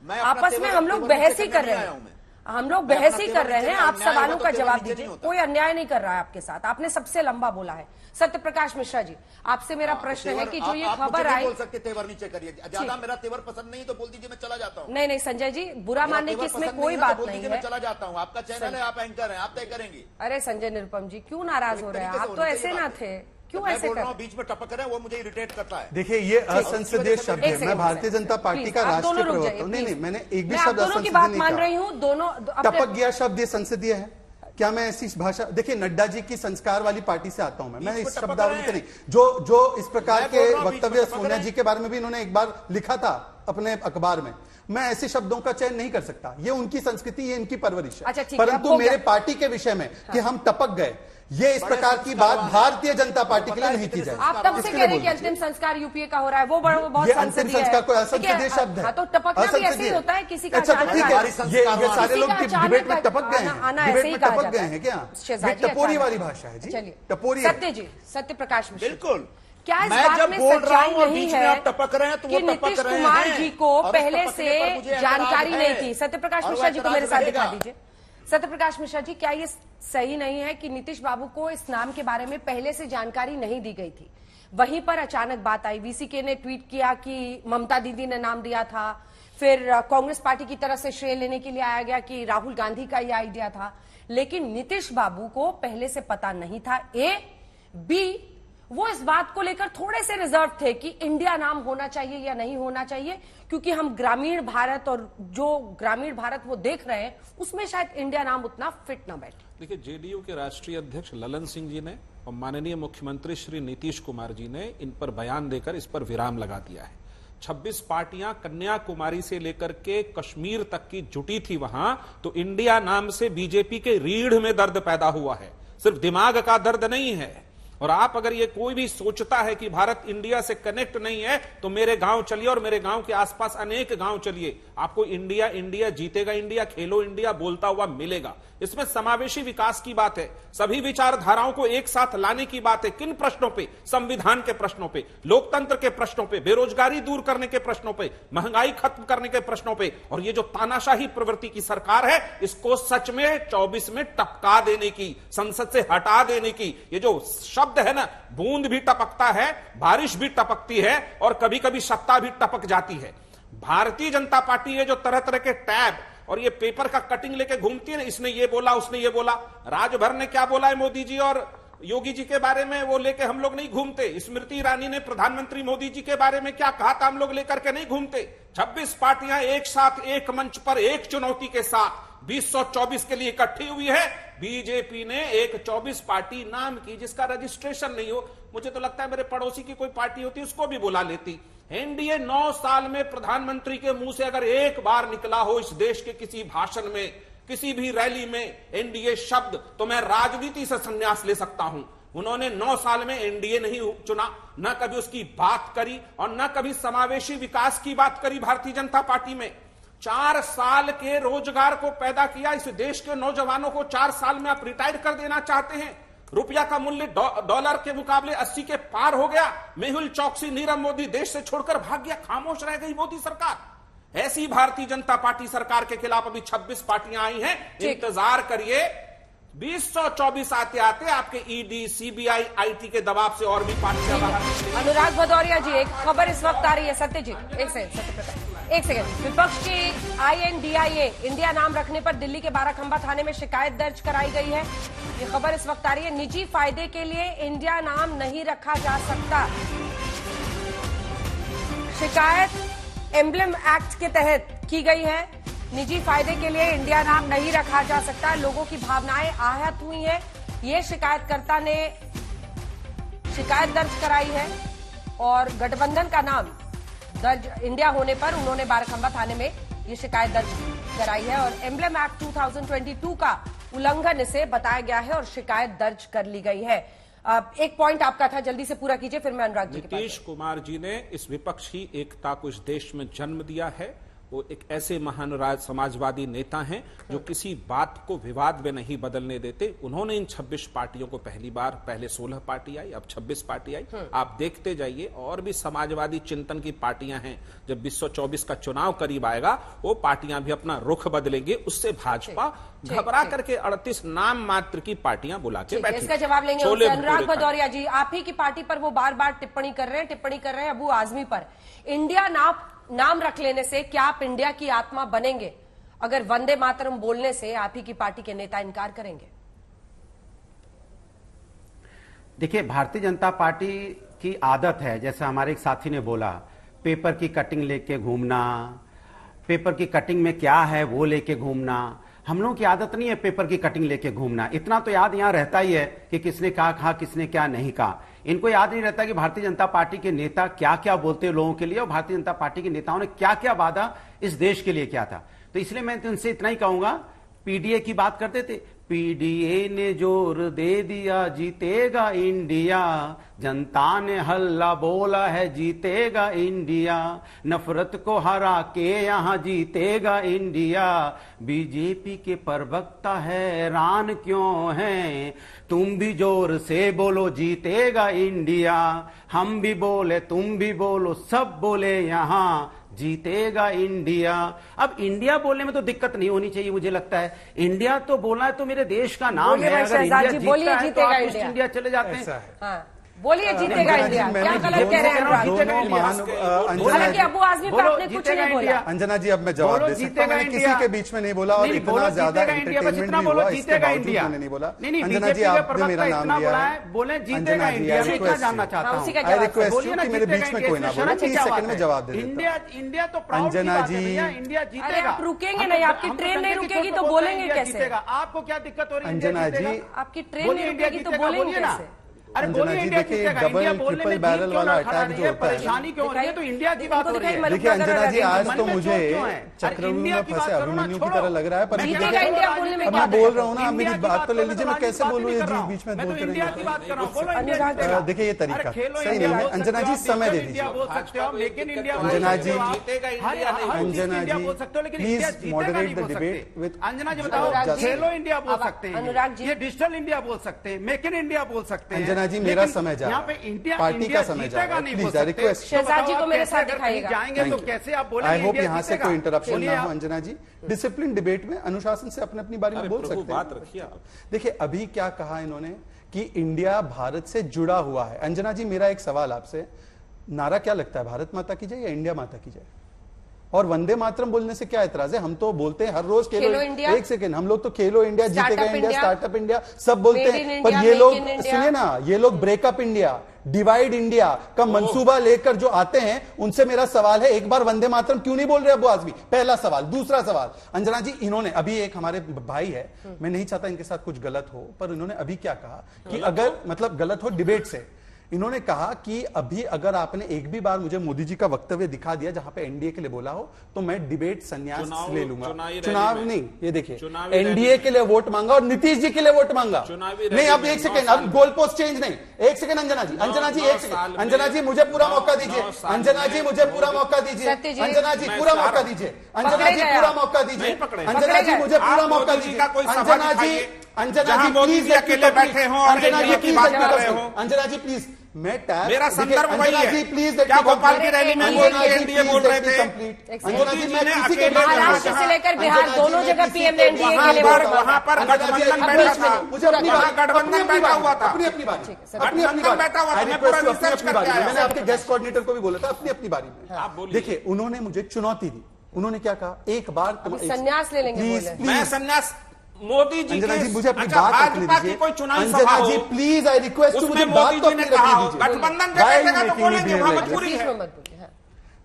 आपस में हम लोग बहस ही कर रहे हैं, हम लोग बहस ही कर रहे हैं, आप सवालों का जवाब दीजिए। कोई अन्याय नहीं कर रहा है आपके साथ, आपने सबसे लंबा बोला है। सत्य प्रकाश मिश्रा जी, आपसे मेरा प्रश्न है कि जो ये खबर आई, बोल सकते तेवर नीचे करिए, ज्यादा मेरा तेवर पसंद नहीं तो बोल दीजिए मैं चला जाता हूँ। नहीं संजय जी, बुरा मानने की इसमें कोई बात नहीं है, मैं चला जाता हूँ। आपका चैनल है, आप एंकर हैं, आप तय करेंगे। अरे संजय निरुपम जी क्यों नाराज हो रहे हैं, आप तो ऐसे ना थे, क्यों ऐसे बोल रहा हूँ? बीच में टपक रहे हैं, वो मुझे इरिटेट करता है। देखिए ये असंसदीय शब्द है, मैं भारतीय जनता पार्टी का राष्ट्रीय प्रवक्ता हूं। नहीं, मैंने एक भी शब्द असंसदीय नहीं मान रही हूँ। दोनों टपक गया शब्द, ये संसदीय है क्या? मैं ऐसी भाषा, देखिए नड्डा जी की संस्कार वाली पार्टी से आता हूं मैं इस शब्दावली के नहीं। जो इस प्रकार के वक्तव्य सोनिया जी के बारे में भी इन्होंने एक बार लिखा था अपने अखबार में, मैं ऐसे शब्दों का चयन नहीं कर सकता। ये उनकी संस्कृति, ये इनकी परवरिश है। अच्छा, ठीक है, परंतु अब मेरे पार्टी के विषय में कि हम टपक गए, ये इस प्रकार की बात भारतीय जनता पार्टी के लिए नहीं की जाए। आप तब से कह रहे हैं कि अंतिम संस्कार यूपीए का हो रहा है, वो बहुत ये अंतिम संस्कार कोई असंसदीय शब्द है। हाँ, तो टपकना भी ऐसे ही होता है, किसी का अच्छा, अचानक ठीक है, ये सारे लोग डिबेट में टपक गए आना हैं, ऐसे डिबेट ही में कहा टपक जाता गए है। हैं क्या? शहजादी ये टपोरी अचानक। वाली भाषा है जी, चलिए, टपोरी। सत्य जी, सत्य प्रकाश मिश्रा, बिल्कुल। क्या इस मैं बात जब में बोल रहा सच्चाई हूं और नहीं बीच में है आप टपक रहे हैं तो कि वो टपक नीतीश रहे कुमार हैं जी को और इस पहले टपकने से पर मुझे जानकारी एतराज नहीं है। थी? सत्य प्रकाश और मिश्रा जी को एतराज मेरे साथ दिखा रहेगा। दीजिए। सत्य प्रकाश मिश्रा जी, क्या ये सही नहीं है कि नीतीश बाबू को इस नाम के बारे में पहले से जानकारी नहीं दी गई थी, वहीं पर अचानक बात आई, वीसीके ने ट्वीट किया कि ममता दीदी ने नाम दिया था, फिर कांग्रेस पार्टी की तरफ से श्रेय लेने के लिए आया गया कि राहुल गांधी का यह आइडिया था, लेकिन नीतीश बाबू को पहले से पता नहीं था। ए बी, वो इस बात को लेकर थोड़े से रिजर्व थे कि इंडिया नाम होना चाहिए या नहीं होना चाहिए, क्योंकि हम ग्रामीण भारत और जो ग्रामीण भारत वो देख रहे हैं उसमें शायद इंडिया नाम उतना फिट ना बैठे। देखिए, जेडीयू के राष्ट्रीय अध्यक्ष ललन सिंह जी ने और माननीय मुख्यमंत्री श्री नीतीश कुमार जी ने इन पर बयान देकर इस पर विराम लगा दिया है। 26 पार्टियां कन्याकुमारी से लेकर के कश्मीर तक की जुटी थी वहां, तो इंडिया नाम से बीजेपी के रीढ़ में दर्द पैदा हुआ है, सिर्फ दिमाग का दर्द नहीं है। और आप अगर ये कोई भी सोचता है कि भारत इंडिया से कनेक्ट नहीं है, तो मेरे गांव चलिए और मेरे गांव के आसपास अनेक गांव चलिए, आपको इंडिया इंडिया जीतेगा इंडिया, खेलो इंडिया बोलता हुआ मिलेगा। इसमें समावेशी विकास की बात है, सभी विचारधाराओं को एक साथ लाने की बात है। किन प्रश्नों पे? संविधान के प्रश्नों पे, लोकतंत्र के प्रश्नों पे, बेरोजगारी दूर करने के प्रश्नों पे, महंगाई खत्म करने के प्रश्नों पे। और ये जो तानाशाही प्रवृत्ति की सरकार है, इसको सच में 24 में टपका देने की, संसद से हटा देने की। ये जो शब्द है ना, बूंद भी टपकता है, बारिश भी टपकती है और कभी कभी सत्ता भी टपक जाती है। भारतीय जनता पार्टी है जो तरह तरह के टैब और ये पेपर का कटिंग लेके घूमती है ना, इसने ये बोला उसने ये बोला, राजभर ने क्या बोला है मोदी जी और योगी जी के बारे में, वो लेके हम लोग नहीं घूमते। स्मृति ईरानी ने प्रधानमंत्री मोदी जी के बारे में क्या कहा था, हम लोग लेकर के नहीं घूमते। 26 पार्टियां एक साथ एक मंच पर एक चुनौती के साथ 2024 के लिए इकट्ठी हुई है। बीजेपी ने एक 24 पार्टी नाम की जिसका रजिस्ट्रेशन नहीं हो, मुझे तो लगता है मेरे पड़ोसी की कोई पार्टी होती उसको भी बुला लेती। एनडीए 9 साल में प्रधानमंत्री के मुंह से अगर एक बार निकला हो इस देश के किसी भाषण में, किसी भी रैली में एनडीए शब्द, तो मैं राजनीति से संन्यास ले सकता हूं। उन्होंने 9 साल में एनडीए नहीं चुना, न कभी उसकी बात करी और न कभी समावेशी विकास की बात करी। भारतीय जनता पार्टी में 4 साल के रोजगार को पैदा किया। इस देश के नौजवानों को 4 साल में आप रिटायर कर देना चाहते हैं। रुपया का मूल्य डॉलर के मुकाबले 80 के पार हो गया। मेहुल चौकसी, नीरव मोदी देश से छोड़कर भाग गया, खामोश रह गई मोदी सरकार। ऐसी भारतीय जनता पार्टी सरकार के खिलाफ अभी 26 पार्टियां आई हैं। इंतजार करिए, 2024 आते आते आपके ईडी, सीबीआई, आईटी के दबाव से और भी पार्टियां बाहर। अनुराग भदौरिया जी, एक खबर इस वक्त आ रही है। सत्यजीत, एक सेकंड। विपक्ष की INDIA इंडिया नाम रखने पर दिल्ली के बाराखंबा थाने में शिकायत दर्ज कराई गई है। ये खबर इस वक्त आ रही है। निजी फायदे के लिए इंडिया नाम नहीं रखा जा सकता। शिकायत एम्बलम एक्ट के तहत की गई है। निजी फायदे के लिए इंडिया नाम नहीं रखा जा सकता। लोगों की भावनाएं आहत हुई हैं। ये शिकायतकर्ता ने शिकायत दर्ज कराई है और गठबंधन का नाम दर्ज इंडिया होने पर उन्होंने बाराखंबा थाने में ये शिकायत दर्ज कराई है और एम्बलम एक्ट 2022 का उल्लंघन इसे बताया गया है और शिकायत दर्ज कर ली गई है। एक पॉइंट आपका था, जल्दी से पूरा कीजिए, फिर मैं अनुराग जी के पास। नीतीश कुमार जी ने इस विपक्षी एकता को इस देश में जन्म दिया है। वो एक ऐसे महान समाजवादी नेता हैं जो किसी बात को विवाद में नहीं बदलने देते। उन्होंने इन 26 पार्टियों को पहली बार, पहले 16 पार्टी आई, अब 26 पार्टी आई। आप देखते जाइए, और भी समाजवादी चिंतन की पार्टियां हैं। जब 2024 का चुनाव करीब आएगा, वो पार्टियां भी अपना रुख बदलेंगे। उससे भाजपा घबरा करके 38 नाम मात्र की पार्टियां बुला के बैठी। इसका जवाब लेंगे अनुराग भदौरिया जी। आप ही की पार्टी पर वो बार बार टिप्पणी कर रहे हैं अबू आजमी पर। इंडिया नाम रख लेने से क्या आप इंडिया की आत्मा बनेंगे अगर वंदे मातरम बोलने से आप ही की पार्टी के नेता इनकार करेंगे? देखिए, भारतीय जनता पार्टी की आदत है, जैसे हमारे एक साथी ने बोला, पेपर की कटिंग लेके घूमना, पेपर की कटिंग में क्या है वो लेके घूमना। हम लोगों की आदत नहीं है पेपर की कटिंग लेके घूमना। इतना तो याद यहां रहता ही है कि किसने कहा, किसने क्या नहीं कहा। इनको याद नहीं रहता कि भारतीय जनता पार्टी के नेता क्या क्या बोलते हैं लोगों के लिए, और भारतीय जनता पार्टी के नेताओं ने क्या क्या वादा इस देश के लिए किया था। तो इसलिए मैं उनसे इतना ही कहूंगा, पीडीए की बात करते थे, पीडीए ने जोर दे दिया जीतेगा इंडिया, जनता ने हल्ला बोला है जीतेगा इंडिया, नफरत को हरा के यहां जीतेगा इंडिया, बीजेपी के प्रवक्ता हैरान क्यों हैं, तुम भी जोर से बोलो जीतेगा इंडिया, हम भी बोले तुम भी बोलो सब बोले यहां जीतेगा इंडिया। अब इंडिया बोलने में तो दिक्कत नहीं होनी चाहिए, मुझे लगता है इंडिया तो बोलना है तो मेरे देश का नाम है, अगर इंडिया जीतता है तो आप ईस्ट इंडिया चले जाते हैं। बोलिए जीतेगा इंडिया, क्या गलत कह रहे हैं हालांकि अबू आजमी पे आपने कुछ नहीं बोला। अंजना जी अब मैं जवाब दे सकता हूं, मैंने किसी के बीच में नहीं बोला और इतना ज्यादा एंटरटेनमेंट भी हुआ, इसके बावजूद मैंने नहीं बोला। अंजना जी आपने मेरा नाम लिया है, बोले जीतेगा इंडिया, जानना चाहता हूं, आई रिक्वेस्ट यू कि मेरे बीच में कोई ना बोले, 30 सेकंड में जवाब दे इंडिया इंडिया तो अंजना जी इंडिया जीतेगा। आप रुकेंगे नहीं, आपकी ट्रेन नहीं रुकेगी तो बोलेंगे कैसे? आपको क्या दिक्कत हो रही है? अंजना जी आपकी ट्रेन नहीं रुकेगी तो बोलेंगे कैसे? अंजना जी देखिए डबल ट्रिपल बैरल वाला अटैक जो होता है, परेशानी क्यों हो रही है? तो इंडिया की बात हो रही है। देखिए अंजना जी आज तो मुझे चक्रव्यूह में फंसे अभिमन्यु की तरह लग रहा है, पर अब मैं बोल रहा हूँ ना, आप मेरी बात तो ले लीजिए, मैं कैसे बोलूँ ये बीच में बोलते रहेंगे। देखिए ये तरीका सही नहीं है। अंजना जी समय दे दीजिए। Anjana ji please moderate the debate with. Anjana ji बताओ, खेलो इंडिया बोल सकते हैं, ये डिजिटल इंडिया बोल सकते हैं, मेक इन इंडिया बोल सकते हैं। अंजना जी मेरा समय जा रहा है, पार्टी का समय जा रहा है, प्लीज रिक्वेस्ट। शहजाद जी को मेरे साथ दिखाइएगा। जाएंगे तो कैसे आप बोलेंगे? आई होप यहाँ से कोई इंटरप्शन ना हो। अंजना जी डिसिप्लिन डिबेट में अनुशासन से अपने अपनी बारी में बोल सकते हैं। देखिए अभी क्या कहा इन्होंने कि इंडिया भारत से जुड़ा हुआ है। अंजना जी मेरा एक सवाल आपसे, नारा क्या लगता है, भारत माता की जय या इंडिया माता की जय? और वंदे मातरम बोलने से क्या एतराज है? हम तो बोलते हैं हर रोज खेलो इंडिया। एक सेकेंड, हम लोग तो खेलो इंडिया, जीतेगा इंडिया, स्टार्टअप इंडिया सब बोलते हैं, पर ये लोग सुनिए ना, ये लोग ब्रेकअप इंडिया, डिवाइड इंडिया का मंसूबा लेकर जो आते हैं, उनसे मेरा सवाल है, एक बार वंदे मातरम क्यों नहीं बोल रहे अबू आजमी? पहला सवाल। दूसरा सवाल, अंजना जी इन्होंने अभी, एक हमारे भाई है, मैं नहीं चाहता इनके साथ कुछ गलत हो, पर इन्होंने अभी क्या कहा कि अगर मतलब गलत हो डिबेट से, इन्होंने कहा कि अभी अगर आपने एक भी बार मुझे मोदी जी का वक्तव्य दिखा दिया जहां पे एनडीए के लिए बोला हो तो मैं डिबेट संन्यास ले लूंगा। चुनाव नहीं, ये देखिए एनडीए के लिए वोट मांगा और नीतीश जी के लिए वोट मांगा। नहीं अब एक सेकेंड, अब गोल पोस्ट चेंज नहीं, एक सेकेंड अंजना जी, अंजना जी एक सेकेंड, अंजना जी मुझे पूरा मौका दीजिए, अंजना जी मुझे पूरा मौका दीजिए, अंजना जी पूरा मौका दीजिए, अंजना जी पूरा मौका दीजिए, अंजना जी मुझे पूरा मौका दीजिए, अंजना जी, अंजना जी प्लीज अकेले बैठे हो, अंजना जी प्लीज, अंजना जी प्लीज, मैं मेरा संदर्भ वही है। प्लीज क्या भोपाल की रैली में एनडीए बोल रहे थे? महाराष्ट्र से लेकर बिहार दोनों जगह पीएम ने एनडीए के लिए वहां पर गठबंधन बैठा था, गठबंधन बैठा हुआ था, अपनी अपनी बारी, गठबंधन बैठा हुआ था, मैं पूरा रिसर्च करके आया। मैंने आपके गेस्ट कोऑर्डिनेटर को भी बोला था अपनी अपनी बारी में। देखिए उन्होंने मुझे चुनौती दी, उन्होंने क्या कहा, एक बार संन्यास ले लेंगे, मैं संन्यास मोदी जी अंजना जी मुझे अपनी बात रखने दीजिए, कोई चुनावी Anjana ji please I request मुझे बात तो अपनी रखने दीजिए। गठबंधन बैठेगा तो बोलेंगे, वहां मजबूरी है।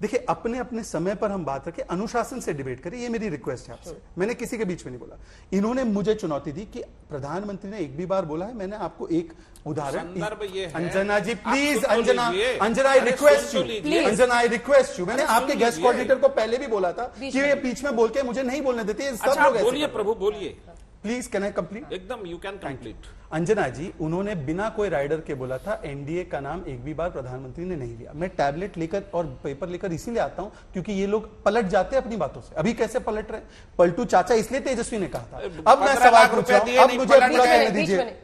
देखिए अपने अपने समय पर हम बात रखें, अनुशासन से डिबेट करें, ये मेरी रिक्वेस्ट है आपसे। मैंने किसी के बीच में नहीं बोला। इन्होंने मुझे चुनौती दी कि प्रधानमंत्री ने एक भी बार बोला है, मैंने आपको एक उदाहरण। Anjana ji please, Anjana I request you, Anjana I request you, मैंने आपके गेस्ट कोऑर्डिनेटर को पहले भी बोला था कि ये बीच में बोल के मुझे नहीं बोलने देते सब लोग। बोलिए प्रभु बोलिए प्लीज, कैन आई कंप्लीट? एकदम यू कैन कंप्लीट। अंजना जी उन्होंने बिना कोई राइडर के बोला था एनडीए का नाम एक भी बार प्रधानमंत्री ने नहीं लिया। मैं टैबलेट लेकर और पेपर लेकर इसीलिए आता हूं क्योंकि ये लोग पलट जाते हैं अपनी बातों से। अभी कैसे पलट रहे? पलटू चाचा इसलिए तेजस्वी ने कहा था। अब मैं सवाल पूछ रहा हूं, अब मुझे पूरा करने दीजिए,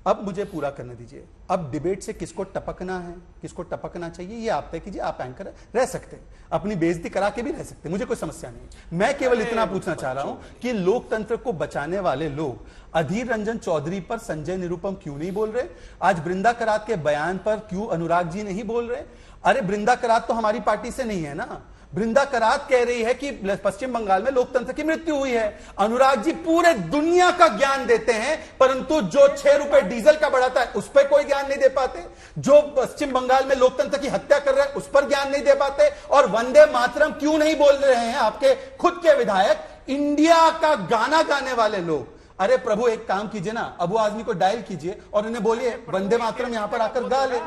अब मुझे पूरा करने दीजिए। अब डिबेट से किसको टपकना है, किसको टपकना चाहिए, ये आप तय कीजिए। आप एंकर रह सकते हैं, अपनी बेइज्जती करा के भी रह सकते हैं, मुझे कोई समस्या नहीं। मैं केवल इतना पूछना चाह रहा हूं कि लोकतंत्र को बचाने वाले लोग अधीर रंजन चौधरी पर संजय निरुपम क्यों नहीं बोल रहे? आज बृंदा करात के बयान पर क्यों अनुराग जी नहीं बोल रहे? अरे बृंदा करात तो हमारी पार्टी से नहीं है ना। बृंदा करात कह रही है कि पश्चिम बंगाल में लोकतंत्र की मृत्यु हुई है। अनुराग जी पूरे दुनिया का ज्ञान देते हैं, परंतु जो 6 रुपए डीजल का बढ़ाता है उस पर कोई ज्ञान नहीं दे पाते। जो पश्चिम बंगाल में लोकतंत्र की हत्या कर रहे हैं उस पर ज्ञान नहीं दे पाते। और वंदे मातरम क्यों नहीं बोल रहे हैं आपके खुद के विधायक? इंडिया का गाना गाने वाले लोग अरे प्रभु एक काम कीजिए ना, अबू आजमी को डायल कीजिए और उन्हें बोलिए वंदे मातरम यहाँ पर आकर गा ले।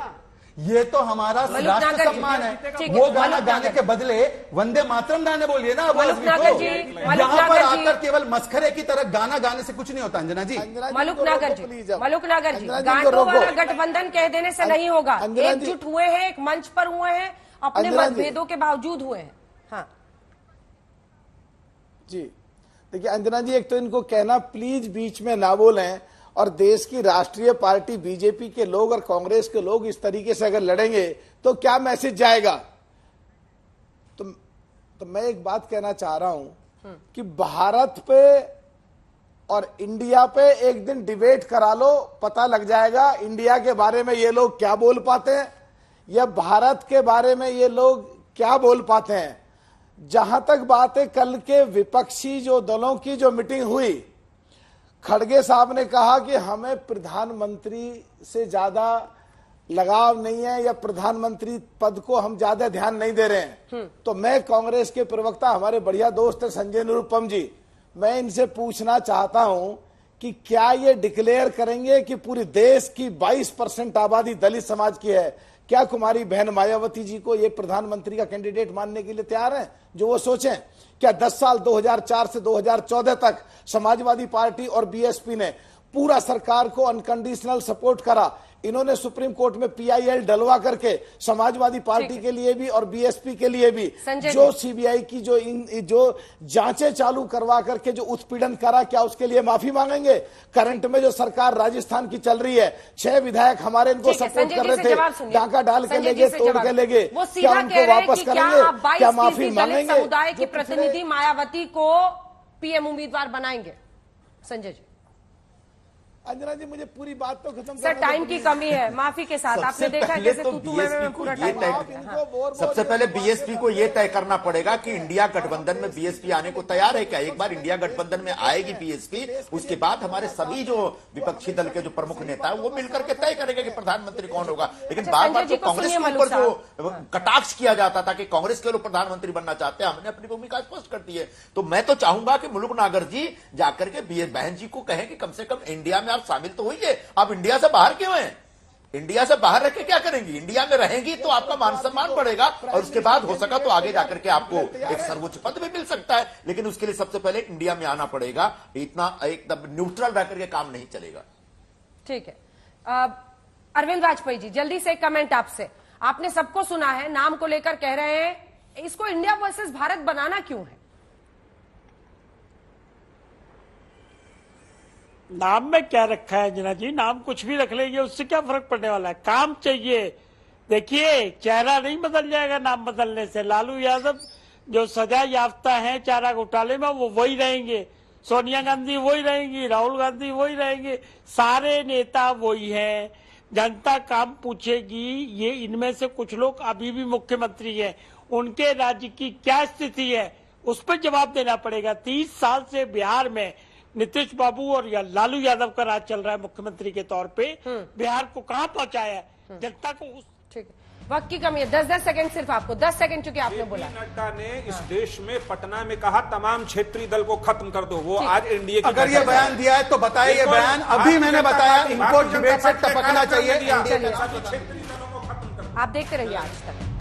ये तो हमारा राष्ट्र सम्मान है। वो गाना गाने के बदले वंदे मातरम गाने बोलिए ना अबू आजमी को। यहाँ पर आकर केवल मस्खरे की तरह गाना गाने से कुछ नहीं होता। अंजना जी, मलुक नागर जी, गांडों वाला गठबंधन कह देने से नहीं होगा। एकजुट हुए हैं, एक मंच पर हुए हैं, अपने मतभेदों के बावजूद हुए हैं। हाँ जी, देखिए अंजना जी, एक तो इनको कहना प्लीज बीच में ना बोलें, और देश की राष्ट्रीय पार्टी बीजेपी के लोग और कांग्रेस के लोग इस तरीके से अगर लड़ेंगे तो क्या मैसेज जाएगा। तो मैं एक बात कहना चाह रहा हूं कि भारत पे और इंडिया पे एक दिन डिबेट करा लो, पता लग जाएगा इंडिया के बारे में ये लोग क्या बोल पाते हैं या भारत के बारे में ये लोग क्या बोल पाते हैं। जहां तक बात है कल के विपक्षी जो दलों की जो मीटिंग हुई, खड़गे साहब ने कहा कि हमें प्रधानमंत्री से ज्यादा लगाव नहीं है या प्रधानमंत्री पद को हम ज्यादा ध्यान नहीं दे रहे हैं। तो मैं कांग्रेस के प्रवक्ता, हमारे बढ़िया दोस्त है संजय निरुपम जी, मैं इनसे पूछना चाहता हूं कि क्या ये डिक्लेयर करेंगे कि पूरी देश की 22% आबादी दलित समाज की है, क्या कुमारी बहन मायावती जी को ये प्रधानमंत्री का कैंडिडेट मानने के लिए तैयार हैं? जो वो सोचें, क्या 10 साल 2004 से 2014 तक समाजवादी पार्टी और बीएसपी ने पूरा सरकार को अनकंडीशनल सपोर्ट करा। इन्होंने सुप्रीम कोर्ट में पीआईएल डलवा करके समाजवादी पार्टी के लिए भी और बीएसपी के लिए भी जो सीबीआई की जो जांचें चालू करवा करके जो उत्पीड़न करा, क्या उसके लिए माफी मांगेंगे? करंट में जो सरकार राजस्थान की चल रही है, 6 विधायक हमारे इनको सपोर्ट कर रहे थे, डाका डाल के ले गए, तोड़ के ले गए, क्या उनको वापस करेंगे? क्या माफी मांगेंगे? समुदाय की प्रतिनिधि मायावती को पीएम उम्मीदवार बनाएंगे? संजय जी। अंजना जी, मुझे पूरी बात तो खत्म सर, टाइम की कमी है, माफी के साथ। आपने देखा कैसे तो में पूरा टाइम। सबसे पहले बीएसपी को यह तय करना पड़ेगा कि इंडिया गठबंधन में बीएसपी आने को तैयार है क्या। एक बार इंडिया गठबंधन में आएगी बीएसपी, उसके बाद हमारे सभी जो विपक्षी दल के जो प्रमुख नेता है वो मिलकर के तय करेंगे कि प्रधानमंत्री कौन होगा। लेकिन बार बार जो कांग्रेस के ऊपर जो कटाक्ष किया जाता था कि कांग्रेस के लोग प्रधानमंत्री बनना चाहते हैं, हमने अपनी भूमिका स्पष्ट कर दी है। तो मैं तो चाहूंगा कि मुलुक नागर जी जाकर के बहन जी को कहें कि कम से कम इंडिया में आप शामिल तो हुई है, आप इंडिया से बाहर क्यों हैं? इंडिया से बाहर रह के क्या करेंगी? इंडिया में रहेंगी तो आपका मान सम्मान बढ़ेगा और उसके बाद हो सका तो आगे जाकर के आपको एक सर्वोच्च पद भी मिल सकता है। लेकिन उसके लिए सबसे पहले इंडिया में आना पड़ेगा। इतना एकदम न्यूट्रल रह करके काम नहीं चलेगा। ठीक है। अरविंद वाजपेयी जी, जल्दी से एक कमेंट आपसे। आपने सबको सुना है, नाम को लेकर कह रहे हैं, इसको इंडिया वर्सेस भारत बनाना क्यों है? नाम में क्या रखा है अंजना जी? नाम कुछ भी रख लेंगे, उससे क्या फर्क पड़ने वाला है? काम चाहिए। देखिए, चेहरा नहीं बदल जाएगा नाम बदलने से। लालू यादव जो सजा याफ्ता है चारा घोटाले में, वो वही रहेंगे। सोनिया गांधी वही रहेंगी, राहुल गांधी वही रहेंगे, सारे नेता वही हैं। जनता काम पूछेगी। ये इनमें से कुछ लोग अभी भी मुख्यमंत्री हैं, उनके राज्य की क्या स्थिति है उस पर जवाब देना पड़ेगा। 30 साल से बिहार में नीतीश बाबू और या लालू यादव का राज चल रहा है मुख्यमंत्री के तौर पे। बिहार को कहां पहुंचाया है जनता को? ठीक है, वक्त की कमी है। 10 सेकंड सिर्फ आपको, 10 सेकंड चूंकि आपने बोला। नड्डा ने इस देश में पटना में कहा तमाम क्षेत्रीय दल को खत्म कर दो। वो आज एनडीए की अगर ये बयान दिया है तो बताइए ये बयान। अभी मैंने बताया इनको डिबेट से टपकना चाहिए। आप देखते रहिए आज तक।